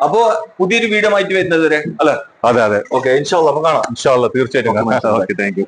അപ്പോ പുതിയൊരു വീഡിയോ ആയിട്ട് വരുന്നത് വരെ അല്ലെ? അതെ അതെ. ഓക്കെ, ഇൻഷാ അല്ലാഹ് കാണാം. ഇൻഷാ അല്ലാഹ് തീർച്ചയായിട്ടും. Okay, thank you.